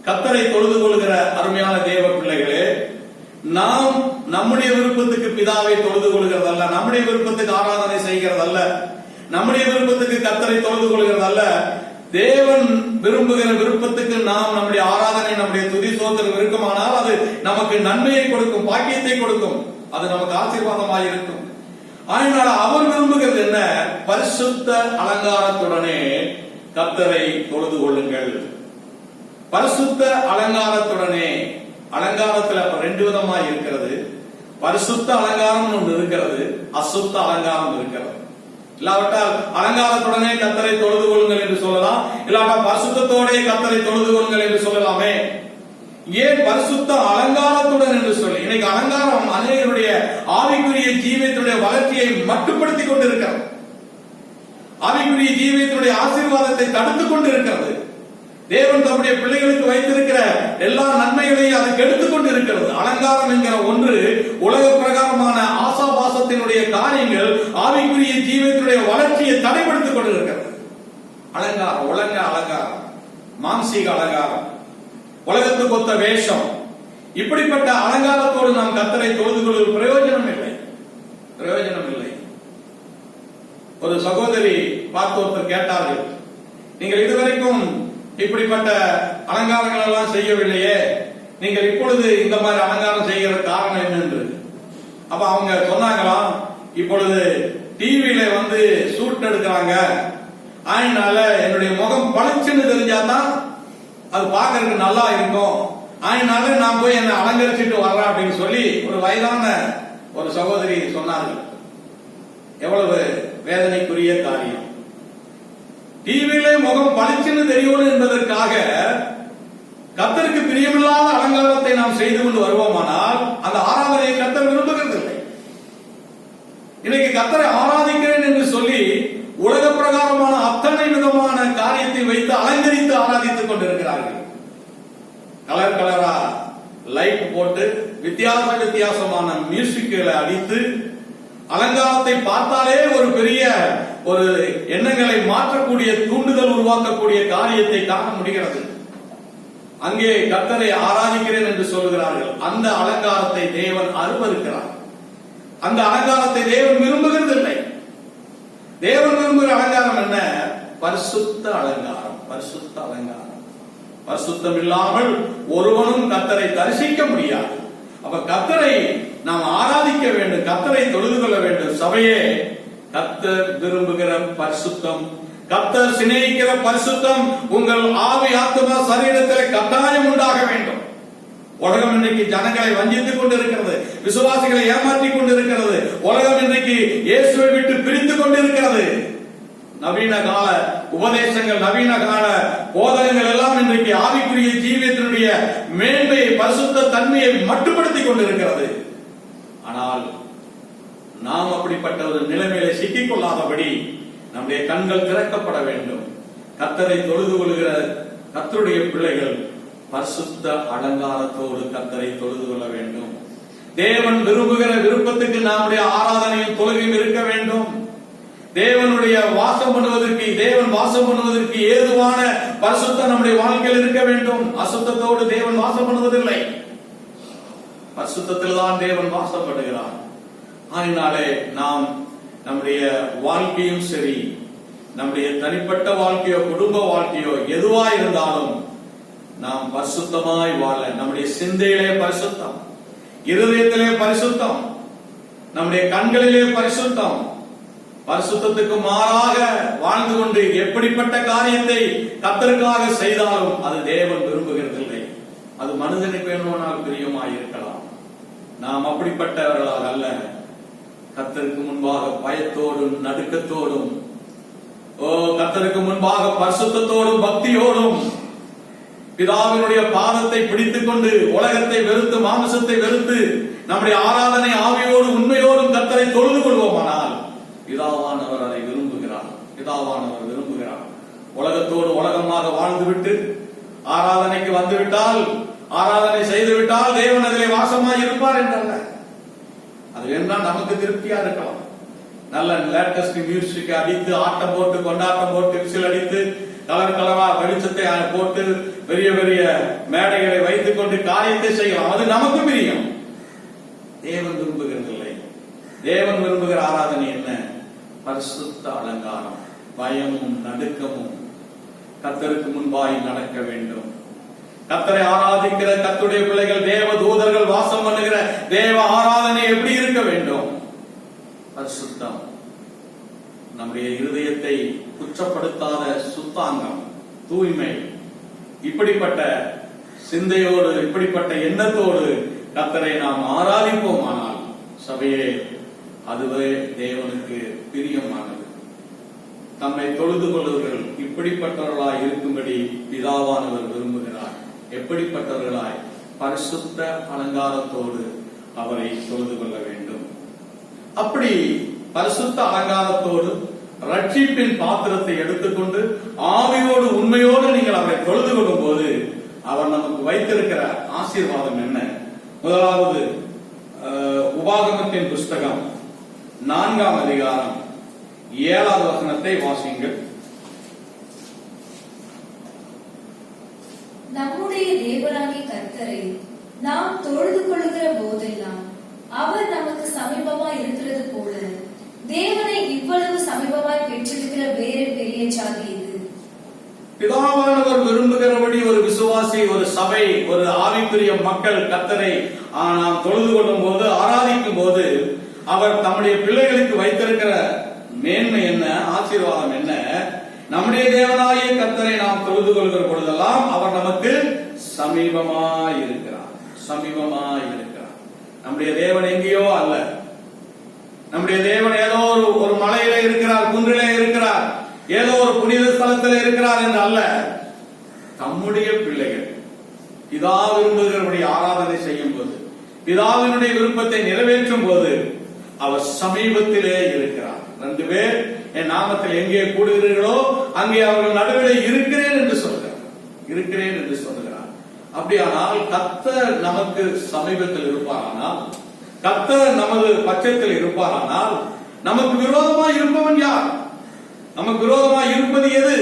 கர்த்தரை தொழுது கொள்கிற அருமையான தேவ பிள்ளைகளே, நாம் நம்முடைய விருப்பத்துக்கு பிதாவை தொழுது கொள்கிறதல்ல, நம்முடைய விருப்பத்துக்கு ஆராதனை செய்கிறதல்ல, நம்முடைய விருப்பத்துக்கு கர்த்தரை தொழுது கொள்கிறதல்ல. தேவன் விரும்புகிற விருப்பத்துக்கு நாம் நம்முடைய ஆராதனை, நம்முடைய துதி சோத்திரம் இருக்குமானால் அது நமக்கு நன்மையை கொடுக்கும், பாக்கியத்தை கொடுக்கும், அது நமக்கு ஆசீர்வாதமாக இருக்கும். அதனால அவர் விரும்புகிறது என்ன? பரிசுத்த அலங்காரத்துடனே கர்த்தரை தொழுது கொள்ளுங்கள். பரிசுத்த அலங்காரத்துடனே, அலங்காரத்துல ரெண்டு விதமா இருக்கிறது. பரிசுத்த அலங்காரம் ஒன்று இருக்கிறது, அசுத்த அலங்காரம் இருக்கிறது. இல்லாவிட்டால் அலங்காரத்துடனே கர்த்தரை தொழுது கொள்ளுங்கள் என்று சொல்லலாம், இல்லாவிட்டால் பரிசுத்தத்தோட கர்த்தரை தொழுது கொள்ளுங்கள் என்று சொல்லலாமே. ஏன் பரிசுத்த அலங்காரத்துடன் என்று சொல்லி? இன்னைக்கு அலங்காரம் அநேகருடைய ஆவிக்குரிய ஜீவியத்துடைய வளர்ச்சியை மட்டுப்படுத்திக் கொண்டிருக்கிறது. ஆவிக்குரிய ஜீவியத்துடைய ஆசீர்வாதத்தை தடுத்துக் கொண்டிருக்கிறது. தேவன் தம்முடைய பிள்ளைகளுக்கு வைத்திருக்கிற எல்லா நன்மைகளையும் அதை கெடுத்துக் கொண்டிருக்கிறது. அலங்காரம் என்கிற ஒன்று உலக பிரகாரமான ஆசாபாசத்தினுடைய காரியங்கள் ஆவிக்குரிய ஜீவியத்துடைய வளர்ச்சியை தடைப்படுத்திக் கொண்டிருக்கிறது. அலங்காரம், உலக அலங்காரம், மாம்சீக அலங்காரம், உலகத்துக்கு ஒத்த வேஷம், இப்படிப்பட்ட அலங்காரத்தோடு நாம் கர்த்தரை தொழுது கொள்வது பிரயோஜனம் இல்லை, பிரயோஜனம் இல்லை. ஒரு சகோதரி பார்த்து ஒருத்தர் கேட்டார்கள், நீங்கள் இதுவரைக்கும் இப்படிப்பட்ட அலங்காரங்கள் எல்லாம் செய்யவில்லையே, நீங்கள் இப்பொழுது இந்த மாதிரி அலங்காரம் செய்கிற காரணம் என்ன என்று. அப்ப அவங்க சொன்னாங்களாம், இப்பொழுது டிவியில வந்து ஷூட் எடுக்கிறாங்க, அதனால என்னுடைய முகம் பளிச்சுன்னு தெரிஞ்சாதான் அது பார்க்கறதுக்கு நல்லா இருக்கும், அதனால நான் போய் என்ன அலங்கரிச்சுட்டு வர்றேன் அப்படின்னு சொல்லி ஒரு வயதான ஒரு சகோதரி சொன்னார்கள். எவ்வளவு வேதனைக்குரிய காரியம்! டிவியிலே முகம் பளிச்சுன்னு தெரியணும் என்பதற்காக கர்த்தருக்கு பிரியமில்லாத அலங்காரத்தை நாம் செய்து கொண்டு வருவோமானால் அந்த ஆராதனையை கர்த்தர் விரும்புகிறதில்லை. இன்னைக்கு கர்த்தரை ஆராதிக்கிறேன் என்று சொல்லி உலக பிரகாரமான அத்தனை விதமான காரியத்தை வைத்து அலங்கரித்து ஆராதித்துக் கொண்டிருக்கிறார்கள். கலர் கலரா லைட் போட்டு வித்தியாச வித்தியாசமான மியூசிக்களை அடித்து அலங்காரத்தை பார்த்தாலே ஒரு பெரிய ஒரு எண்ணங்களை மாற்றக்கூடிய, தூண்டுதல் உருவாக்கக்கூடிய காரியத்தை காண முடிகிறது. அங்கே கர்த்தரை ஆராதிக்கிறேன் என்று சொல்கிறார்கள். அந்த அலங்காரத்தை தேவன் அருவருக்கிறார். அந்த அலங்காரத்தை தேவன் விரும்புகிறதில்லை. தேவன் விரும்புகிற அலங்காரம் என்ன? பரிசுத்த அலங்காரம். பரிசுத்த அலங்காரம். பரிசுத்தம் இல்லாமல் ஒருவனும் கர்த்தரை தரிசிக்க முடியாது. அப்ப கர்த்தரை நாம் ஆராதிக்க வேண்டும், கர்த்தரை தொழுது கொள்ள வேண்டும். சபையே, கர்த்தர் விரும்புகிற பரிசுத்தம், கர்த்தர் சிநேகிக்கிற பரிசுத்தம் உங்கள் ஆவி ஆத்துமா சரீரத்தில் கட்டாயம் உண்டாக வேண்டும். உலகம் இன்றைக்கு ஜனங்களை வஞ்சித்துக் கொண்டிருக்கிறது, விசுவாசிகளை ஏமாற்றிக் கொண்டிருக்கிறது. உலகம் இன்றைக்கு இயேசுவை விட்டு பிரித்துக் கொண்டிருக்கிறது. நவீன கால உபதேசங்கள், நவீன கால போதனைகள் எல்லாம் இன்றைக்கு ஆவிக்குரிய ஜீவியத்தினுடைய மேன்மையை, பரிசுத்த தன்மையை மட்டுப்படுத்திக் கொண்டிருக்கிறது. ஆனால் நாம் அப்படிப்பட்ட ஒரு நிலைமையில சிக்கிக் கொள்ளாதபடி நம்முடைய கண்கள் திறக்கப்பட வேண்டும். கர்த்தரை தொழுது கொள்கிற கர்த்தருடைய பிள்ளைகள் பரிசுத்த அலங்காரத்தோடு கர்த்தரை தொழுது கொள்ள வேண்டும். தேவன் விரும்புகிற விருப்பத்துக்கு நம்முடைய ஆராதனையும் தொழுகையும் இருக்க வேண்டும். தேவனுடைய வாசம் பண்ணுவதற்கு, தேவன் வாசம் பண்ணுவதற்கு ஏதுவான பரிசுத்தம் நம்முடைய வாழ்க்கையில் இருக்க வேண்டும். அசுத்தத்தோடு தேவன் வாசம் பண்ணுவதில்லை, பரிசுத்தத்தில் தான் தேவன் வாசம் பண்ணுகிறார். அதனாலே நாம் நம்முடைய வாழ்க்கையும் சரி, நம்முடைய தனிப்பட்ட வாழ்க்கையோ குடும்ப வாழ்க்கையோ எதுவா இருந்தாலும் நாம் பரிசுத்தமாய் வாழ, நம்முடைய சிந்தையிலே பரிசுத்தம், இருதயத்திலே பரிசுத்தம், நம்முடைய கண்களிலே பரிசுத்தம், பரிசுத்தத்துக்கு மாறாக வாழ்ந்து கொண்டு எப்படிப்பட்ட காரியத்தை கர்த்தருக்காக செய்தாலும் அது தேவன் விரும்புகிறதில்லை. அது மனிதனுக்கு வேணுமானால் பிரியமாய் இருக்கலாம். நாம் அப்படிப்பட்டவர்களாக அல்ல. கர்த்தருக்கு முன்பாக பயத்தோடும் நடுக்கத்தோடும், கர்த்தருக்கு முன்பாக பரிசுத்தத்தோடும் பக்தியோடும் பிதாவினுடைய பாதத்தை பிடித்துக் கொண்டு உலகத்தை வெறுத்து, மாமிசத்தை வெறுத்து நம்முடைய ஆராதனை ஆவியோடு உண்மையோடும் கர்த்தரை தொழுது கொள்வோமானால் பிதாவானவர் அதை விரும்புகிறார். பிதாவானவர் விரும்புகிறார். உலகத்தோடு உலகமாக வாழ்ந்துவிட்டு ஆராதனைக்கு வந்துவிட்டால், ஆராதனை செய்துவிட்டால் தேவன் அதிலே வாசமாய் இருப்பார் என்றல்ல. அது வேண்டாம், நமக்கு திருப்தியா இருக்கலாம். நல்ல லேட்டஸ்ட் மியூசிக் அடித்து, ஆட்டம் போட்டு, கொண்டாட்டம் போட்டு, விசில் அடித்து, கலர் கலரா வெளிச்சத்தை போட்டு, பெரிய பெரிய மேடைகளை வைத்துக் கொண்டு காரியத்தை செய்யலாம். அது நமக்கு பிரியம். தேவன் விரும்புகிறதில்லை. தேவன் விரும்புகிற ஆராதனை என்ன? பரிசுத்த அலங்காரம், பயமும் நடுக்கமும் கர்த்தருக்கு முன்பாய் நடக்க வேண்டும். கர்த்தரை ஆராதிக்கிற கர்த்தருடைய பிள்ளைகள், தேவ தூதர்கள் வாசம் பண்ணுகிற தேவ ஆராதனை எப்படி இருக்க வேண்டும்? பரிசுத்தம். நம்முடைய இருதயத்தை குற்றப்படுத்தாத சுத்தாங்கம், தூய்மை, இப்படிப்பட்ட சிந்தையோடு, இப்படிப்பட்ட எண்ணத்தோடு கர்த்தரை நாம் ஆராதிப்போமானால் சபையே, அதுவே தேவனுக்கு பிரியமானது. தம்மை தொழுது கொள்வர்கள் இப்படிப்பட்டவர்களாய் இருக்கும்படி பிதாவானவர் விரும்புகிறார். எப்படிப்பட்டவர்களாய்? பரிசுத்த அலங்காரத்தோடு அவரை தொழுது கொள்ள வேண்டும். அப்படி பரிசுத்த அலங்காரத்தோடு ரட்சிப்பின் பாத்திரத்தை எடுத்துக்கொண்டு ஆவியோடு உண்மையோடு நீங்கள் அவரை தொழுது கொள்ளும் போது அவர் நமக்கு வைத்திருக்கிற ஆசீர்வாதம் என்ன? முதலாவது, உபாகமத்தின் புஸ்தகம் 4ஆம் அதிகாரம் 7வது வசனத்தை வாசியுங்கள். நம்முடைய தேவனாகிய கர்த்தரை நாம் தொழுது கொள்ளுகிற போதெல்லாம் அவர் நமக்கு சமீபமாய் இருக்கிறது போல தேவனை இவ்வளவு சமீபமாய் பெற்றிருக்கிற வேறு பெரிய ஜாதி இது. பிதாவானவர் விரும்புகிறபடி ஒரு விசுவாசி, ஒரு சபை, ஒரு ஆவிக்குரிய மக்கள் கர்த்தரை நாம் தொழுது கொள்ளும் போது, ஆராதிக்கும் போது அவர் தம்முடைய பிள்ளைகளுக்கு வைத்திருக்கிற மேன்மை என்ன, ஆசீர்வாதம் என்ன? நம்முடைய தேவனாகிய கர்த்தரை நாம் தொழுது கொள்கிற பொழுதெல்லாம் அவர் நமக்கு சமீபமாய் இருக்கிறார். சமீபமாய் இருக்கிறார். நம்முடைய தேவன் எங்கேயோ அல்ல. நம்முடைய தேவன் ஏதோ ஒரு மலையில இருக்கிறார், குன்றிலே இருக்கிறார், ஏதோ ஒரு புனித ஸ்தலத்தில் இருக்கிறார் என்று அல்ல. தம்முடைய பிள்ளைகள் பிதா விரும்புகிறபடி ஆராதனை செய்யும் போது, பிதாவினுடைய விருப்பத்தை நிறைவேற்றும் போது அவர் சமீபத்திலே இருக்கிறார். 2 பேர் என் நாமத்தில் எங்கே கூடுகிறீர்களோ அங்கே அவர்கள் நடுவில் இருக்கிறேன் என்று சொல்கிறார். இருக்கிறேன் என்று சொல்கிறார். அப்படியானால் கர்த்தர் நமக்கு சமீபத்தில் இருப்பாரானால், கர்த்தர் நமது பட்சத்தில் இருப்பாரானால், நமக்கு விரோதமாய் இருப்பவன் யார்? நமக்கு விரோதமாய் இருப்பது எது?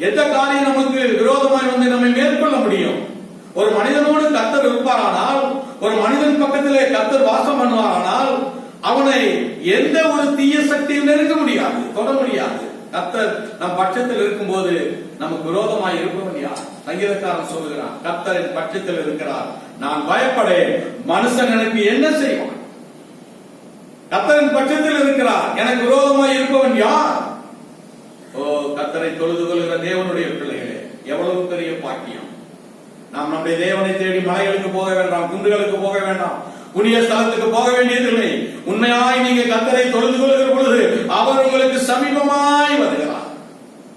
எந்த காரியம் நமக்கு விரோதமாய் வந்து நம்மை மேற்கொள்ள முடியும்? ஒரு மனிதனோடு கர்த்தர் இருப்பாரானால், ஒரு மனிதன் பக்கத்திலே கர்த்தர் வாசம் பண்ணுவாரானால் அவனை எந்த ஒரு தீய சக்தியும் நெருங்க முடியாது, தொட முடியாது. கர்த்தர் நம் பட்சத்தில் இருக்கும் போது நமக்கு விரோதமாய் இருப்பவன் யார்? சங்கீதக்காரன் சொல்லுகிறான், கர்த்தரின் பட்சத்தில் இருக்கிறார், நான் பயப்படேன், மனுஷன் எனக்கு என்ன செய்வான்? கர்த்தரின் பட்சத்தில் இருக்கிறார், எனக்கு விரோதமாய் இருப்பவன் யார்? ஓ, கர்த்தரை தொழுது கொள்கிற தேவனுடைய பிள்ளைகளே, எவ்வளவு பெரிய பாக்கியம்! நாம் நம்முடைய தேவனை தேடி மலைகளுக்கு போக வேண்டாம், குன்றுகளுக்கு போக வேண்டாம், புண்ணிய ஸ்தலத்துக்கு போக வேண்டியதில்லை. உண்மையாய் நீங்க கர்த்தரை தொழுது கொள்கிற பொழுது அவர் உங்களுக்கு சமீபமாய் வருகிறார்.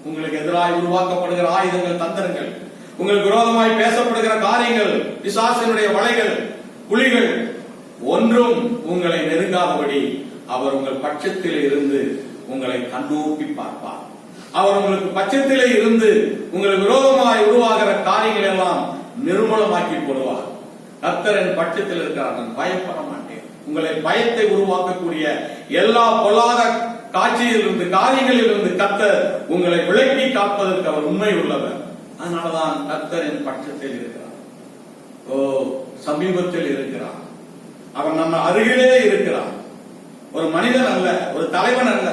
உங்களுக்கு எதிராய் உருவாக்கப்படுகிற ஆயுதங்கள், தந்திரங்கள், உங்களுக்கு விரோதமாய் பேசப்படுகிற காரியங்கள், பிசாசினுடைய வலைகள், புலிகள் ஒன்றும் உங்களை நெருங்காதபடி அவர் உங்கள் பட்சத்திலே இருந்து உங்களை கண்ணோக்கி பார்ப்பார். அவர் உங்களுக்கு பட்சத்திலே இருந்து உங்களுக்கு விரோதமாய் உருவாகிற காரியங்கள் எல்லாம் நிர்மூலமாக்கி போடுவார். கர்த்தரின் பட்சத்தில் இருக்கிறார், நான் பயப்பட மாட்டேன். உங்களை பயத்தை உருவாக்கக்கூடிய எல்லா பொல்லாத காட்சியிலிருந்து, காரியங்களிலிருந்து கர்த்தர் உங்களை விலக்கி காப்பதற்கு அவர் உண்மை உள்ளவர். அதனாலதான் கர்த்தரின் பட்சத்தில் இருக்கிறார். ஓ, சமீபத்தில் இருக்கிறார். அவர் நம்ம அருகிலே இருக்கிறார். ஒரு மனிதன் அல்ல, ஒரு தலைவன் அல்ல,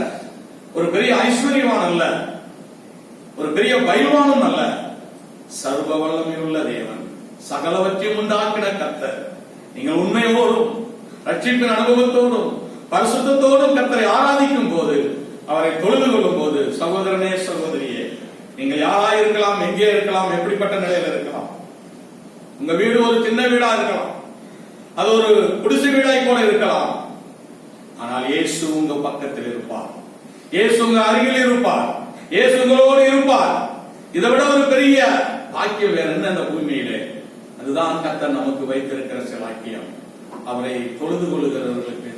ஒரு பெரிய ஐஸ்வர்யவான் அல்ல, ஒரு பெரிய பைல்வானும் அல்ல, சர்வ வல்லமையுள்ள தேவன், சகலவற்றையும் உண்டாக்கின கர்த்தர். நீங்கள் உண்மையோடும் ரட்சிப்பின் அனுபவத்தோடும் பரிசுத்தத்தோடும் கர்த்தரை ஆராதிக்கும் போது, அவரை தொழுது கொள்ளும் போது, சகோதரனே சகோதரியே, நீங்கள் யாராய் இருக்கலாம், எங்கே இருக்கலாம், எப்படிப்பட்ட நிலையில் இருக்கலாம். உங்க வீடு ஒரு சின்ன வீடா இருக்கலாம், அது ஒரு குடிசை வீடாய் கூட இருக்கலாம். ஆனால் இயேசு உங்க பக்கத்தில் இருப்பார், இயேசு உங்க அருகில் இருப்பார், இயேசு உங்களோடு இருப்பார். இதை விட ஒரு பெரிய பாக்கியம் வேற என்ன இந்த பூமியிலே? அதுதான் கர்த்தர் நமக்கு வைத்திருக்கிற சிலாக்கியம். அவரை தொழுது கொள்ளுகிறவர்களுக்கு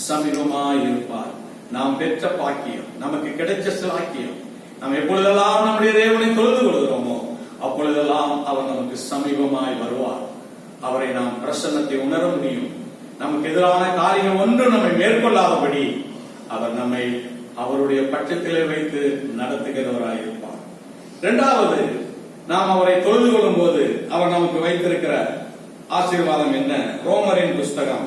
சமீபமாய் இருப்பார். நாம் பெற்ற பாக்கியம், நமக்கு கிடைச்ச சிலாக்கியம். நாம் எப்பொழுதெல்லாம் நம்முடைய தேவனை தொழுது கொள்கிறோமோ அப்பொழுதெல்லாம் அவர் நமக்கு சமீபமாய் வருவார். அவரை நாம் பிரசன்னத்தை உணர முடியும். நமக்கு எதிரான காரியம் ஒன்று நம்மை மேற்கொள்ளாதபடி அவர் நம்மை அவருடைய பட்சத்திலே வைத்து நடத்துகிறவராய் இருப்பார். இரண்டாவது, நாம் அவரை தொழுது கொள்ளும் போது அவர் நமக்கு வைத்திருக்கிற ஆசீர்வாதம் என்ன? ரோமரின் புஸ்தகம்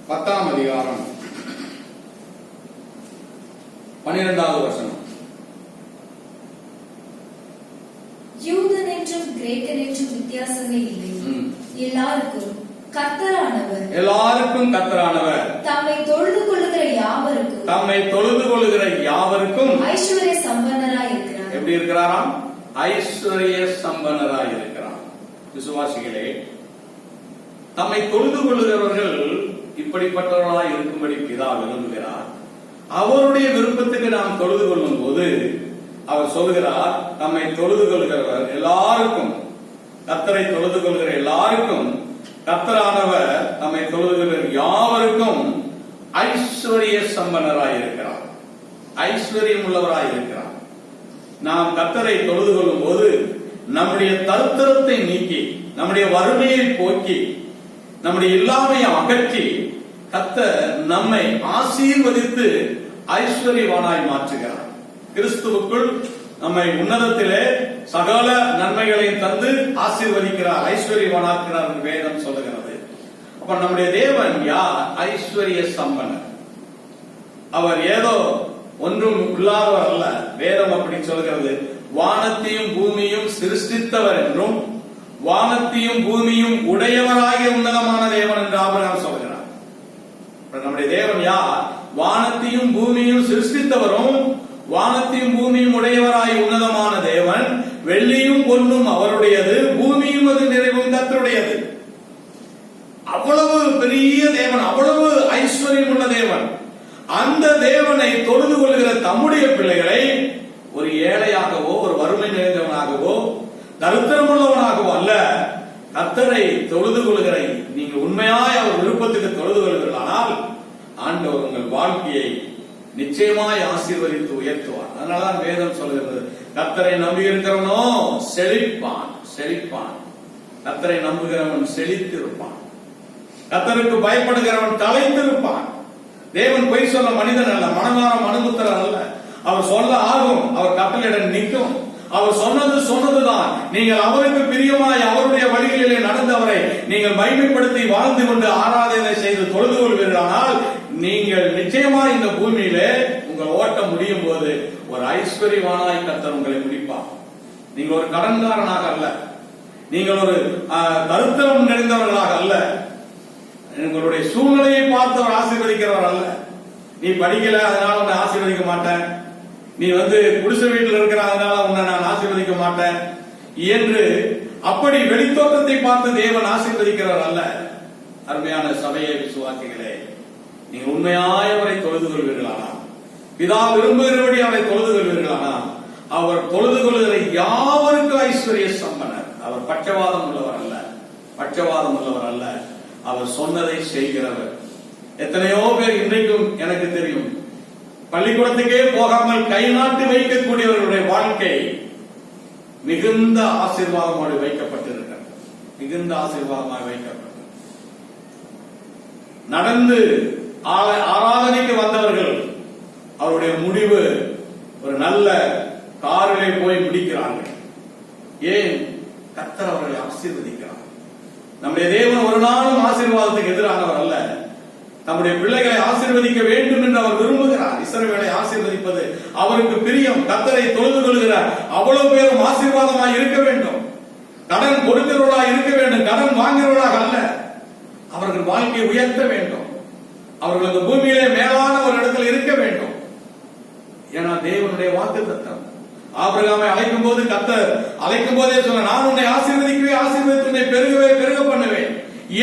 10ஆம் அதிகாரம் 12வது வசனம். யூதன் என்றும் கிரேக்கன் என்றும் வித்தியாசமே இல்லை, எல்லாருக்கும் கர்த்தரானவர் எல்லாருக்கும் கர்த்தரானவர் தம்மை தொழுது கொள்ளுகிற யாவருக்கும் தம்மை தொழுது கொள்ளுகிற யாவருக்கும் ஐஸ்வர்ய சம்பன்னராய் இருக்கிறார். எப்படி இருக்கிறாராம்? ஐஸ்வர்ய சம்பன்னராய் இருக்கிறார். விசுவாசிகளே, தம்மை தொழுது கொள்ளுகிறவர்கள் இப்படிப்பட்டவர்களாய் இருக்கும்படி பிதா விரும்புகிறார். அவருடைய விருப்பத்துக்கு நாம் தொழுது கொள்ளும் போது அவர் சொல்கிறார், தம்மை தொழுது கொள்கிறவர் எல்லாருக்கும், கர்த்தரை தொழுது கொள்கிற எல்லாருக்கும் கர்த்தரானவர் தம்மை தொழுது கொள்கிற யாவருக்கும் ஐஸ்வர்ய சம்பன்னராய் இருக்கிறார், ஐஸ்வர்யம் உள்ளவராய் இருக்கிறார். நாம் கர்த்தரை தொழுது கொள்ளும் போது நம்முடைய தரித்திரத்தை நீக்கி, நம்முடைய வறுமையை போக்கி, நம்முடைய இல்லாமையை அகற்றி கர்த்தர் நம்மை ஆசீர்வதித்து ஐஸ்வர்யவானாய் மாற்றுகிறார். கிறிஸ்துவுக்குள் நம்மை உன்னதத்திலே சகல நன்மைகளையும் தந்து ஆசீர்வதிக்கிறார், ஐஸ்வர்யவானாக்கிறார் என்று வேதம் சொல்லுகிறது. அப்ப நம்முடைய தேவன் யார்? ஐஸ்வர்ய சம்பன்னர். அவர் ஏதோ ஒன்றும் இல்லாதவர் அல்ல. வேதம் அப்படி சொல்கிறது. வானத்தையும் பூமியும் சிருஷ்டித்தவர் என்றும் வானத்தையும் பூமியும் உடையவராகிய உன்னதமான தேவன் என்று ஆபிரகாம் சொல்கிறார். நம்முடைய தேவன் யார்? வானத்தையும் பூமியும் சிருஷ்டித்தவரும் வானத்தையும் பூமியும் உடையவராய் உன்னதமான தேவன். வெள்ளியும் பொன்னும் அவருடையது, பூமியும் அது நிறைவும் கர்த்தருடையது. அவ்வளவு பெரிய தேவன், அவ்வளவு ஐஸ்வர்யம் உள்ள தேவன். அந்த தேவனை தொழுது கொள்கிற தம்முடைய பிள்ளைகளை ஒரு ஏழையாகவோ ஒரு வறுமை நிறைந்தவனாகவோ தரித்திரமுள்ளவனாகவோ அல்ல, கர்த்தரை தொழுது கொள்கிற நீங்க உண்மையாய் அவர் விருப்பத்துக்கு தொழுது கொள்கிறானால் ஆண்டவர் உங்கள் வாழ்க்கையை நிச்சயமாய் ஆசீர்வதித்து உயர்த்துவார். அதனாலதான் வேதம் சொல்கிறது, கர்த்தரை நம்பி இருக்கிறவனோ செழிப்பான், செழிப்பான். கர்த்தரை நம்புகிறவன் செழித்திருப்பான். கர்த்தருக்கு பயப்படுகிறவன் தலைத்திருப்பான். தேவன் பொய் சொல்ல மனிதன் அல்ல, மனமாற மனுபுத்திரன் அல்ல. அவர் சொல்ல ஆகும், அவர் கட்டளையிட நிற்கும். அவர் சொன்னதுதான். நீங்கள் அவருக்கு பிரியமாய் அவருடைய வழிகளிலே நடந்தவரை நீங்கள் மகிமைப்படுத்தி வாழ்ந்து கொண்டு ஆராதனை செய்து தொழுது கொள்வீர்களானால் நீங்கள் நிச்சயமாய் இந்த பூமியிலே உங்கள் ஓட்டம் முடியும் போது ஒரு ஐஸ்வர்யவானாய் கர்த்தர் உங்களை முடிப்பார். நீங்கள் ஒரு கடன்காரனாக அல்ல, நீங்கள் ஒரு தரித்திரம் நிறைந்தவர்களாக அல்ல, உங்களுடைய சூழ்நிலையை பார்த்தவர் ஆசீர்வதிக்கிறவர் அல்ல. நீ படிக்கல அதனால உன்னை ஆசீர்வதிக்க மாட்டேன், நீ குடிசை வீட்டில் இருக்கிற அதனால உன்னை நான் ஆசீர்வதிக்க மாட்டேன் என்று அப்படி வெளித்தோட்டத்தை பார்த்து தேவன் ஆசீர்வதிக்கிறவர் அல்ல. அருமையான சபையை விசுவாசிகளே, நீங்க உண்மையாய் அவரை தொழுது கொள்வீர்களானா, பிதா விரும்புகிறபடி அவரை தொழுது கொள்வீர்களானா, அவர் தொழுது கொள்கிற யாவருக்கும் ஐஸ்வர்ய சம்பன்னர். அவர் பட்சவாதம் உள்ளவர் அல்ல, பட்சவாதம் உள்ளவர் அல்ல. அவர் சொன்னதை செய்கிறவர். எத்தனையோ பேர் இன்றைக்கும் எனக்கு தெரியும், பள்ளிக்கூடத்துக்கே போகாமல் கை நாட்டு வைக்கக்கூடியவர்களுடைய வாழ்க்கை மிகுந்த ஆசீர்வாதமாக வைக்கப்பட்டிருக்கிறது, மிகுந்த ஆசீர்வாதமாக வைக்கப்பட்டது. நடந்து ஆராதனைக்கு வந்தவர்கள் அவருடைய முடிவு ஒரு நல்ல காரிலே போய் முடிக்கிறார்கள். ஏன்? கர்த்தர் அவர்களை ஆசீர்வதிக்கிறார். நம்முடைய தேவன் ஒரு நாளும் ஆசீர்வாதத்துக்கு எதிரானவர் அல்ல. நம்முடைய பிள்ளைகளை ஆசீர்வதிக்க வேண்டும் என்று அவர் விரும்புகிறார். இஸ்ரவேலை ஆசீர்வதிப்பது அவருக்கு பிரியம். கர்த்தரை தொழுது கொள்கிறார். அவ்வளவு பேரும் ஆசீர்வாதமாய் இருக்க வேண்டும், கடன் கொடுக்கிறவர்களாக இருக்க வேண்டும், கடன் வாங்குகிறவர்களாக அல்ல. அவர்கள் வாழ்க்கையை உயர்த்த வேண்டும், அவர்கள் இந்த பூமியிலே மேலான ஒரு இடத்தில் இருக்க வேண்டும். ஏன்னா தேவனுடைய வாக்குத்தத்தம். ஆபிரகாமை அழைக்கும் போது கர்த்தர் அழைக்கும் போதே சொன்ன, நான் உன்னை ஆசீர்வதிக்கவே ஆசீர்வதித்து உன்னை பெருகவே பெருக பண்ணுவேன்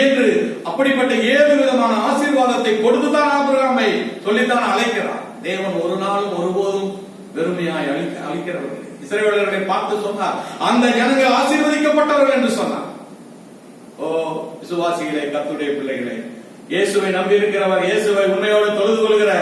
என்று அப்படிப்பட்ட 7 விதமான ஆசீர்வாதத்தை கொடுத்துதான் ஆபிரகாமை சொல்லித்தான் அழைக்கிறார். தேவன் ஒரு நாளும் ஒருபோதும் வெறுமையாய் அளிக்கிறவர்கள். இஸ்ரவேலர்களை பார்த்து சொன்னார், அந்த ஜனங்கள் ஆசீர்வதிக்கப்பட்டவர்கள் என்று சொன்னார். ஓ விசுவாசிகளே, கர்த்தருடைய பிள்ளைகளே, இயேசுவை நம்பி இருக்கிறவர், இயேசுவை உண்மையோடு தொழுது கொள்கிற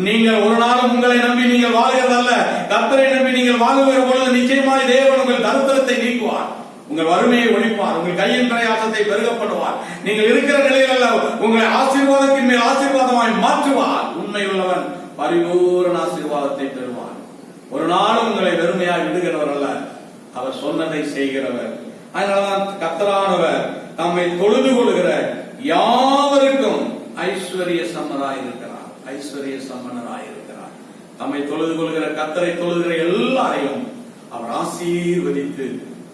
நீங்கள் ஒரு நாளும் உங்களை நம்பி நீங்கள் வாழ்கிறதல்ல, கர்த்தரை நம்பி நீங்கள் வாழுகிற பொழுது நிச்சயமாய் தேவன் உங்கள் தரித்திரத்தை நீக்குவார், உங்கள் வறுமையை ஒழிப்பார், உங்கள் கையின் பிரயாசத்தை பெருகப்படுவார். நீங்கள் இருக்கிற நிலையில் அல்ல, உங்களை ஆசீர்வாதத்தின் மேல் ஆசீர்வாதமாய் மாற்றுவார். உண்மை உள்ளவன் பரிபூரண ஆசீர்வாதத்தை பெறுவார். ஒரு நாளும் உங்களை வெறுமையாய் விடுகிறவர் அல்ல, அவர் சொன்னதை செய்கிறவர். அதனால்தான் கர்த்தரானவர் தம்மை தொழுது கொள்கிற யாவருக்கும் ஐஸ்வர்ய சம்பனராய் இருக்கிறார், ஐஸ்வர்ய சம்பனராய் இருக்கிறார். தம்மை தொழுது கொள்கிற கர்த்தரை தொழுகிற எல்லாரையும் அவர் ஆசீர்வதித்து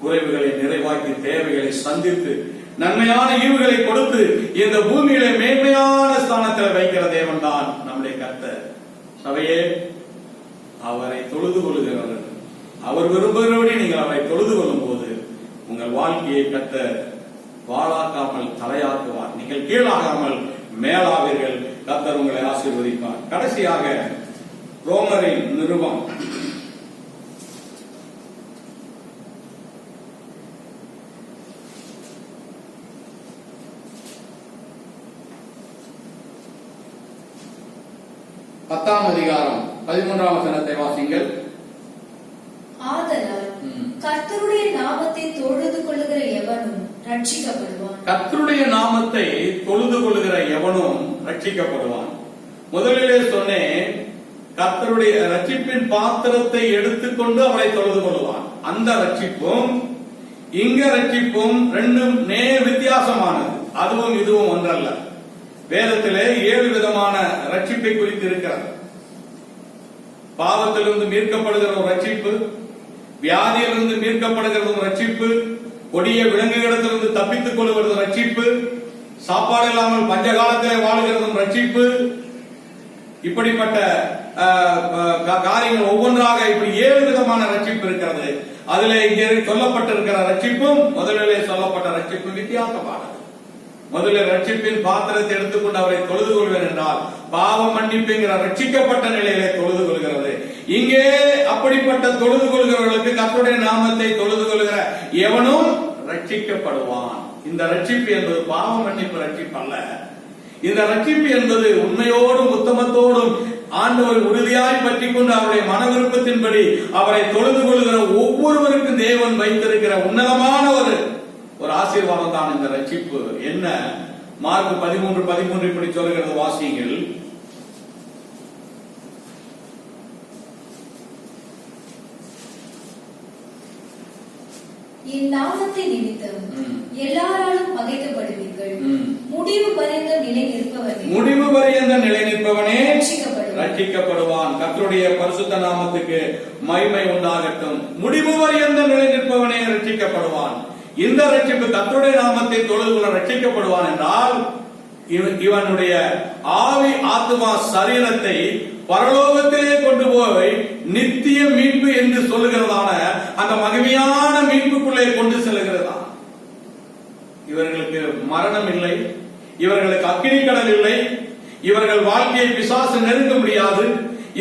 குறைவுகளை நிறைவாக்கி தேவைகளை சந்தித்து நன்மையான ஈவுகளை கொடுத்து இந்த பூமியிலே மேன்மையான ஸ்தானத்தில் வைக்கிற தேவன் தான் நம்முடைய கர்த்தர். சபையே, அவரை தொழுது கொள்ளுகிறவர்கள், அவர் விரும்புகிறபடி நீங்கள் அவரை தொழுது கொள்ளும் போது உங்கள் வாழ்க்கையை கர்த்தர் வாளாக்காமல் தலையாக்குவார். நீங்கள் கீழாகாமல் மேலாவீர்கள். கர்த்தர் உங்களை ஆசீர்வதிப்பார். கடைசியாக ரோமரின் நிருபம் 10ஆம் அதிகாரம் 13ஆம் வசனத்தை வாசிங்கள். ஆதலால் கர்த்தருடைய நாமத்தை தொழுது கொள்ளுகிற எவனும் ரட்சிக்கப்படுவான். கர்த்தருடைய நாமத்தை தொழுது கொள்ளுகிற எவனும் ரட்சிக்கப்படுவான். முதலிலே சொன்னேன், கர்த்தருடைய ரட்சிப்பின் பாத்திரத்தை எடுத்துக்கொண்டு அவரை தொழுது கொள்வான். அந்த ரட்சிப்பும் இங்க ரட்சிப்பும் ரெண்டும் வித்தியாசமானது. அதுவும் இதுவும் ஒன்றல்ல. வேதத்திலே 7 விதமான ரட்சிப்பை குறித்து இருக்கிறது. பாவத்திலிருந்து மீட்கப்படுகிற ஒரு ரட்சிப்பு, வியாதியிலிருந்து மீட்கப்படுகிற ஒரு ரட்சிப்பு, கொடிய விலங்குகளிடத்திலிருந்து தப்பித்துக் கொள்வது ரட்சிப்பு, சாப்பாடு இல்லாமல் பஞ்சகாலத்திலே வாழ்கிறதும் ரட்சிப்பு. இப்படிப்பட்ட காரியங்கள் ஒவ்வொன்றாக இப்படி 7 விதமான ரட்சிப்பு இருக்கிறது. அதிலே இங்கே சொல்லப்பட்டிருக்கிற ரட்சிப்பும் முதலிலே சொல்லப்பட்ட ரட்சிப்பு வித்தியாசமானது. முதலில் ரட்சிப்பின் பாத்திரத்தை எடுத்துக்கொண்டு அவரை தொழுது கொள்வேன் என்றால் பாவ மன்னிப்புங்கிற ரட்சிக்கப்பட்ட நிலையிலே தொழுது கொள்கிறது. இங்கே அப்படிப்பட்ட தொழுது கொள்கிறவர்களுக்கு கர்த்தருடைய நாமத்தை தொழுது கொள்கிற எவனும் ரட்சிக்கப்படுவான். இந்த ரட்சிப்பு என்பது பாவ மன்னிப்பு ரட்சிப்பு அல்ல. இந்த ரட்சிப்பு என்பது உண்மையோடும் உத்தமத்தோடும் ஆண்டவர் உறுதியாய் பற்றிக் கொண்டு அவருடைய மன விருப்பத்தின்படி அவரை தொழுது கொள்கிற ஒவ்வொருவருக்கும் தேவன் வைத்திருக்கிற உன்னதமான ஒரு ஆசீர்வாதம் தான் இந்த ரட்சிப்பு. என்ன? மார்க் 13:13 இப்படி சொல்லுகிறது, வாசியுங்கள். என் நாமத்தை நிமித்தம் எல்லாராலும் பகைக்கப்படுவீர்கள். முடிவு பரியந்தம் நிலை நிற்பவனே ரட்சிக்கப்படுவான். கர்த்தருடைய பரிசுத்த நாமத்துக்கு மகிமை உண்டாகட்டும். முடிவு பரியந்தம் நிலை நிற்பவனே ரட்சிக்கப்படுவான். இந்த ரட்சிப்பு கர்த்தருடைய நாமத்தை தொழுது கொள்ள ரட்சிக்கப்படுவான் என்றால் இவனுடைய ஆவி ஆத்மா சரீரத்தை பரலோகத்திலே கொண்டு போய் நித்திய மீட்பு என்று சொல்லுகிறதான அந்த மகிமையான மீட்புக்குள்ளே கொண்டு செல்லுகிறதா. இவர்களுக்கு மரணம் இல்லை, இவர்களுக்கு அக்கினி கடல் இல்லை, இவர்கள் வாழ்க்கையை பிசாசு நெருங்க முடியாது.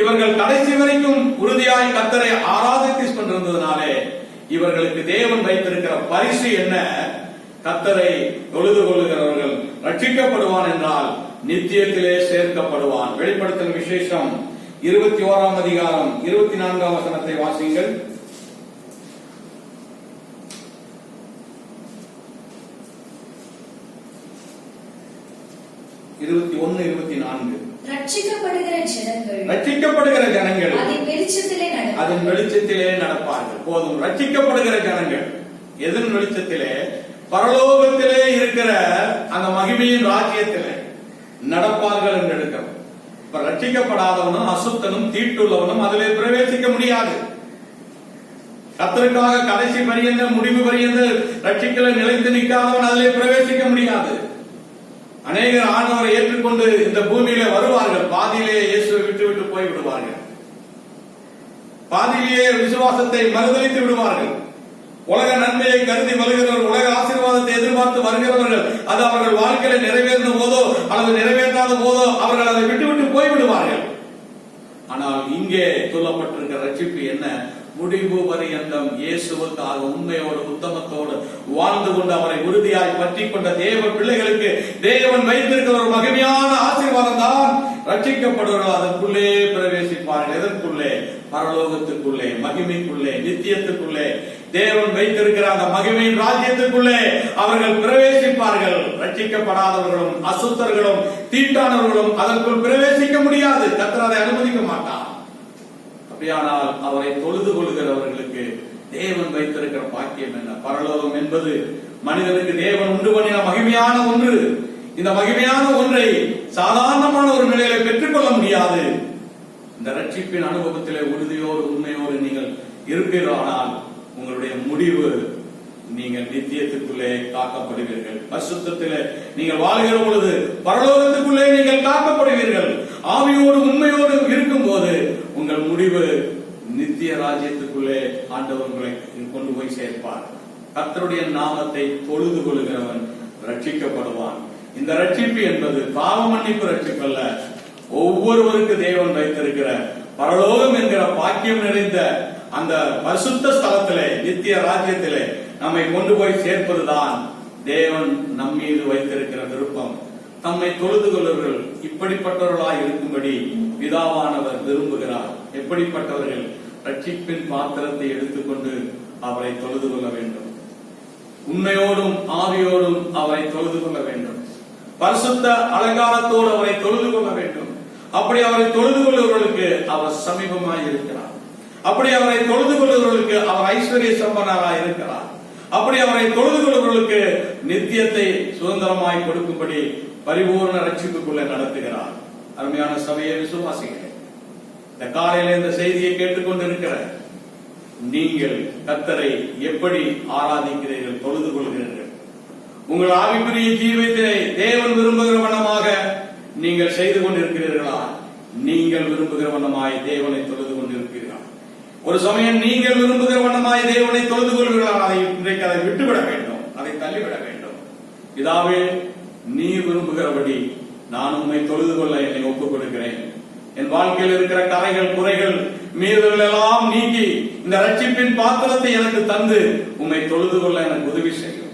இவர்கள் கடைசி வரைக்கும் உறுதியாய் கர்த்தரை ஆராதித்து கொண்டிருந்ததுனாலே இவர்களுக்கு தேவன் வைத்திருக்கிற பரிசு என்ன? கர்த்தரை தொழுது கொள்ளுகிறவர்கள் ரட்சிக்கப்படுவான் என்றால் நித்தியத்திலே சேர்க்கப்படுவான். வெளிப்படுத்தல் விசேஷம் 21ஆம் அதிகாரம் 24ஆம் வசனத்தை வாசியுங்கள். 21-24. ரட்சிக்கப்படுகிற ஜனங்கள் அதன் வெளிச்சத்திலே நடப்பார்கள். போதும். ரட்சிக்கப்படுகிற ஜனங்கள் எதன் வெளிச்சத்திலே? பரலோகத்திலே இருக்கிற அந்த மகிமையின் ராஜ்யத்திலே நடப்பார்கள் என்று எடுக்கிறோம். இப்ப ரட்சிக்கப்படாதவனும் அசுத்தனும் தீட்டுள்ளவனும் அதிலே பிரவேசிக்க முடியாது. கர்த்தருக்காக கடைசி பரியந்த முடிவு பரியந்த ரட்சிக்கல நிலைத்து நிற்காதவன் அதிலே பிரவேசிக்க முடியாது. அநேகர் ஆண்டவரை ஏற்றுக்கொண்டு இந்த பூமியில வருவார்கள், பாதியிலே இயேசுவை விட்டு போய் விடுவார்கள், பாதியிலேயே விசுவாசத்தை மறுதலித்து விடுவார்கள். உலக நன்மையை கருதி வருகிறவர்கள், உலக ஆசீர்வாதத்தை எதிர்பார்த்து வருகிறவர்கள், அது அவர்கள் வாழ்க்கையில நிறைவேறின போதோ அல்லது நிறைவேற்றாத போதோ அவர்கள் அதை விட்டு போய்விடுவார்கள். ஆனால் இங்கே சொல்லப்பட்டிருக்கிற ரட்சிப்பு என்ன? முடிவு பரியந்தம் இயேசுவுக்காக உண்மையோடு உத்தமத்தோடு வாழ்ந்து கொண்டு அவரை உறுதியாய் பற்றி கொண்ட தேவ பிள்ளைகளுக்கு தேவன் வைத்திருக்கிற ஒரு மகிமையான ஆசீர்வாதம் தான் ரட்சிக்கப்படுவர்கள் அதற்குள்ளே பிரவேசிப்பார்கள். எதற்குள்ளே? பரலோகத்துக்குள்ளே, மகிமைக்குள்ளே, நித்தியத்துக்குள்ளே, தேவன் வைத்திருக்கிற அந்த மகிமையின் ராஜ்யத்துக்குள்ளே அவர்கள் பிரவேசிப்பார்கள். ரட்சிக்கப்படாதவர்களும் அசுத்தர்களும் தீட்டானவர்களும் அதற்குள் பிரவேசிக்க முடியாது. கர்த்தர் அதை அனுமதிக்க மாட்டார். அப்படியானால் அவரை தொழுது கொள்கிறவர்களுக்கு தேவன் வைத்திருக்கிற பாக்கியம் என்ன? பரலோகம் என்பது மனிதனுக்கு தேவன் உண்டு பண்ணின மகிமையான ஒன்று. இந்த மகிமையான ஒன்றை சாதாரணமான ஒரு நிலையில பெற்றுக்கொள்ள முடியாது. இந்த ரட்சிப்பின் அனுபவத்திலே உறுதியோடு உண்மையோடு நீங்கள் இருப்பீர்களானால் உங்களுடைய முடிவு நீங்கள் நித்தியத்துக்குள்ளே காக்கப்படுவீர்கள். பரிசுத்தத்திலே நீங்கள் வாழ்கிற பொழுது பரலோகத்துக்குள்ளே நீங்கள் காக்கப்படுவீர்கள். ஆவியோடு உண்மையோடு இருக்கும் போது உங்கள் முடிவு நித்திய ராஜ்யத்துக்குள்ளே ஆண்டவர் உங்களை கொண்டு போய் சேர்ப்பார். கர்த்தருடைய நாமத்தை தொழுது கொள்கிறவன் ரட்சிக்கப்படுவான். இந்த ரட்சிப்பு என்பது பாவ மன்னிப்பு ரட்சிப்பு அல்ல. ஒவ்வொருவருக்கு தேவன் வைத்திருக்கிற பரலோகம் என்கிற பாக்கியம் நிறைந்த அந்த பரிசுத்த ஸ்தலத்திலே நித்திய ராஜ்யத்திலே நம்மை கொண்டு போய் சேர்ப்பதுதான் தேவன் நம் மீது வைத்திருக்கிற விருப்பம். தம்மை தொழுது கொள்வர்கள் இப்படிப்பட்டவர்களாய் இருக்கும்படி பிதாவானவர் விரும்புகிறார். எப்படிப்பட்டவர்கள்? ரட்சிப்பின் பாத்திரத்தை எடுத்துக்கொண்டு அவரை தொழுது கொள்ள வேண்டும். உண்மையோடும் ஆவியோடும் அவரை தொழுது கொள்ள வேண்டும். பரிசுத்த அலங்காரத்தோடு அவரை தொழுது கொள்ள வேண்டும். அப்படி அவரை தொழுது கொள்ளுவர்களுக்கு அவர் சமீபமாய் இருக்கிறார். அப்படி அவரை தொழுது கொள்ளுவர்களுக்கு அவர் ஐஸ்வர்ய சம்பன்னராய் இருக்கிறார். அப்படி அவரை தொழுது கொள்ளுவர்களுக்கு நித்தியத்தை சுதந்திரமாய் கொடுக்கும்படி பரிபூர்ண ரட்சிப்புக்குள்ளே நடத்துகிறார். அருமையான சபையை விசுவாசிக்கிறேன். இந்த காலையில இந்த செய்தியை கேட்டுக்கொண்டிருக்கிற நீங்கள் கர்த்தரை எப்படி ஆராதிக்கிறீர்கள், தொழுது கொள்கிறீர்கள்? உங்கள் ஆவிக்குரிய ஜீவியத்தை தேவன் விரும்புகிற வண்ணமாக நீங்கள் செய்து கொண்டிருக்கிறீர்களா? நீங்கள் விரும்புகிற வண்ணமாய் தேவனை தொழுது கொண்டிருக்கிறீர்களா? ஒரு சமயம் நீங்கள் விரும்புகிற வண்ணமாய் தேவனை தொழுது கொள்கிறீர்களா? இன்றைக்கு அதை விட்டுவிட வேண்டும், அதை தள்ளிவிட வேண்டும். இதாவே நீ விரும்புகிறபடி நான் உண்மை தொழுது கொள்ள என்னை ஒப்புக் கொடுக்கிறேன். என் வாழ்க்கையில் இருக்கிற கரைகள், குறைகள், மீறுதல் எல்லாம் நீக்கி இந்த ரட்சிப்பின் பாத்திரத்தை எனக்கு தந்து உண்மை தொழுது கொள்ள எனக்கு உதவி செய்யும்.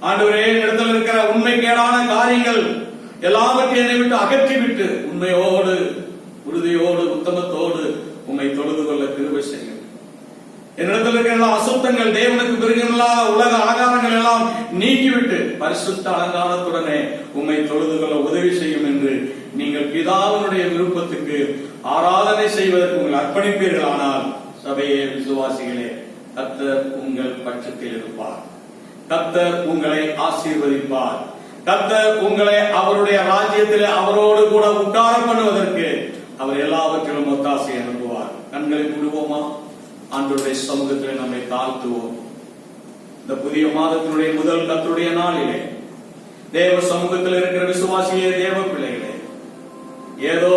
ஆண்டவரே, இடத்தில் இருக்கிற உண்மைக்கேடான காரியங்கள் எல்லாவற்றையும் என்னை விட்டு அகற்றிவிட்டு உண்மையோடு, உறுதியோடு, உத்தமத்தோடு உண்மை தொழுது கொள்ள கிருபை செய்யும். என்னிடத்தில் இருக்கிற எல்லா அசுத்தங்கள், தேவனுக்கு பிறகுமில்லாத உலக அலங்காரங்கள் எல்லாம் நீக்கிவிட்டு பரிசுத்த அலங்காரத்துடனே உம்மை தொழுது கொள்ள உதவி செய்யும் என்று நீங்கள் பிதாவினுடைய விருப்பத்துக்கு ஆராதனை செய்வதற்கு உங்கள் அர்ப்பணிப்பீர்களானால், சபையே விசுவாசிகளே, கர்த்தர் உங்கள் பட்சத்தில் இருப்பார். கர்த்தர் உங்களை ஆசீர்வதிப்பார். கர்த்தர் உங்களை அவருடைய ராஜ்யத்தில் அவரோடு கூட உட்கார பண்ணுவதற்கு அவர் எல்லாவற்றிலும் ஒத்தாசை அனுப்புவார். கண்களை மூடுவோமா? ஆண்டவருடைய சமூகத்தில் நம்மை தாழ்த்துவோம். இந்த புதிய மாதத்தினுடைய முதல் கர்த்தருடைய நாளிலே தேவ சமூகத்தில் இருக்கிற விசுவாசியே, தேவ பிள்ளைகளே, ஏதோ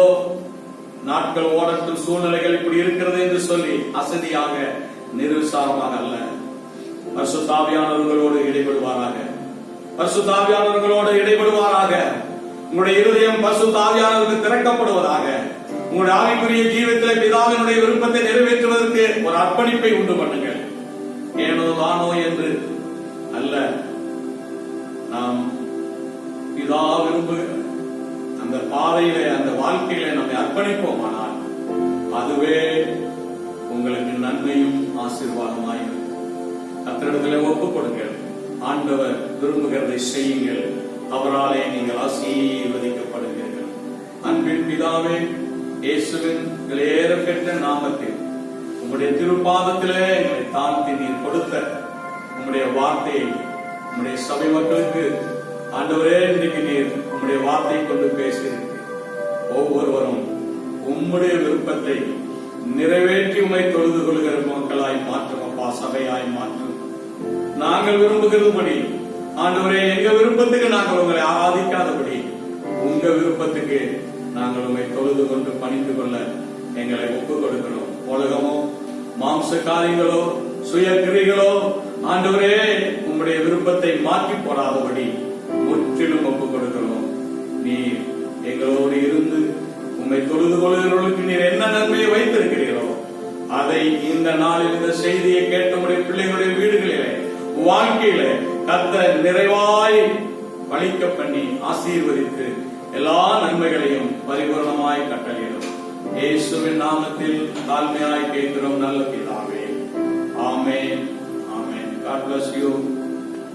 நாட்கள் ஓடட்டும், சூழ்நிலைகள் இப்படி இருக்கிறது என்று சொல்லி அசதியாக, நிர்விசாரமாக அல்ல, பரிசுத்த ஆவியானவர்களோடு இடைபடுவாராக. பரிசுத்த ஆவியானவர்களோடு இடைபடுவாராக. உங்களுடைய இருதயம் பரிசுத்த ஆவியானவருக்கு திறக்கப்படுவதாக. உங்களுடைய ஆவிக்குரிய ஜீவியத்திலே பிதாவினுடைய விருப்பத்தை நிறைவேற்றுவதற்கு ஒரு அர்ப்பணிப்பை உண்டு பண்ணுங்கள். ஏனோ தானோ என்று அல்ல, நாம் பிதா விரும்புகிற அந்த பாதையிலே, அந்த வாழ்க்கையிலே நம்மை அர்ப்பணிப்போமானால் அதுவே உங்களுக்கு நன்மையும் ஆசீர்வாதமாயிருக்கும். கர்த்தரிடத்திலே ஒப்புக் கொடுங்கள். ஆண்டவர் விரும்புகிறதை செய்யுங்கள். அவராலே நீங்கள் ஆசீர்வதிக்கப்படுவீர்கள். அன்பின் பிதாவே, இயேசுவின் விலையேறப்பெற்ற நாமத்தில் உம்முடைய திருப்பாதத்திலே எங்களை தாழ்த்தி நீர் கொடுத்த உம்முடைய வார்த்தையை உம்முடைய சபை மக்களுக்கு ஆண்டவரே இன்றைக்கு நீர் உம்முடைய வார்த்தையை கொண்டு பேசுகிறீர்கள். ஒவ்வொருவரும் உம்முடைய விருப்பத்தை நிறைவேற்றி உம்மை தொழுது கொள்கிற மக்களாய் மாற்றும் அப்பா, சபையாய் மாற்றும். நாங்கள் விரும்புகிறபடி ஆண்டவரே, எங்க விருப்பத்துக்கு நாங்கள் உங்களை ஆராதிக்காதபடி உங்க விருப்பத்துக்கு நாங்கள் உங்களை தொழுது கொண்டு பணிந்து கொள்ள எங்களை ஒப்புக் கொடுக்கிறோம். உலகமோ, மாம்ச காரியங்களோ, சுய கிரிகளோ ஆண்டவரே உம்முடைய விருப்பத்தை மாற்றி போடாதபடி முற்றிலும் ஒப்புக் கொடுக்கிறோம். நீர் எங்களோடு இருந்து உம்மை தொழுது கொள்கிறவர்களுக்கு நீர் என்ன நன்மையை வைத்திருக்கிறீர்களோ அதை இந்த நாளில் இந்த செய்தியை கேட்ட உடைய பிள்ளைகளுடைய வீடுகளிலே, வாழ்க்கையில கர்த்தர் நிறைவாய் பலிக்க பண்ணி ஆசீர்வதித்து எல்லா நன்மைகளையும் பரிபூர்ணமாய் கட்டளையிடும். இயேசுவின் நாமத்தில் தாழ்மையாய் கேட்கிறோம் நல்ல பிதாவே.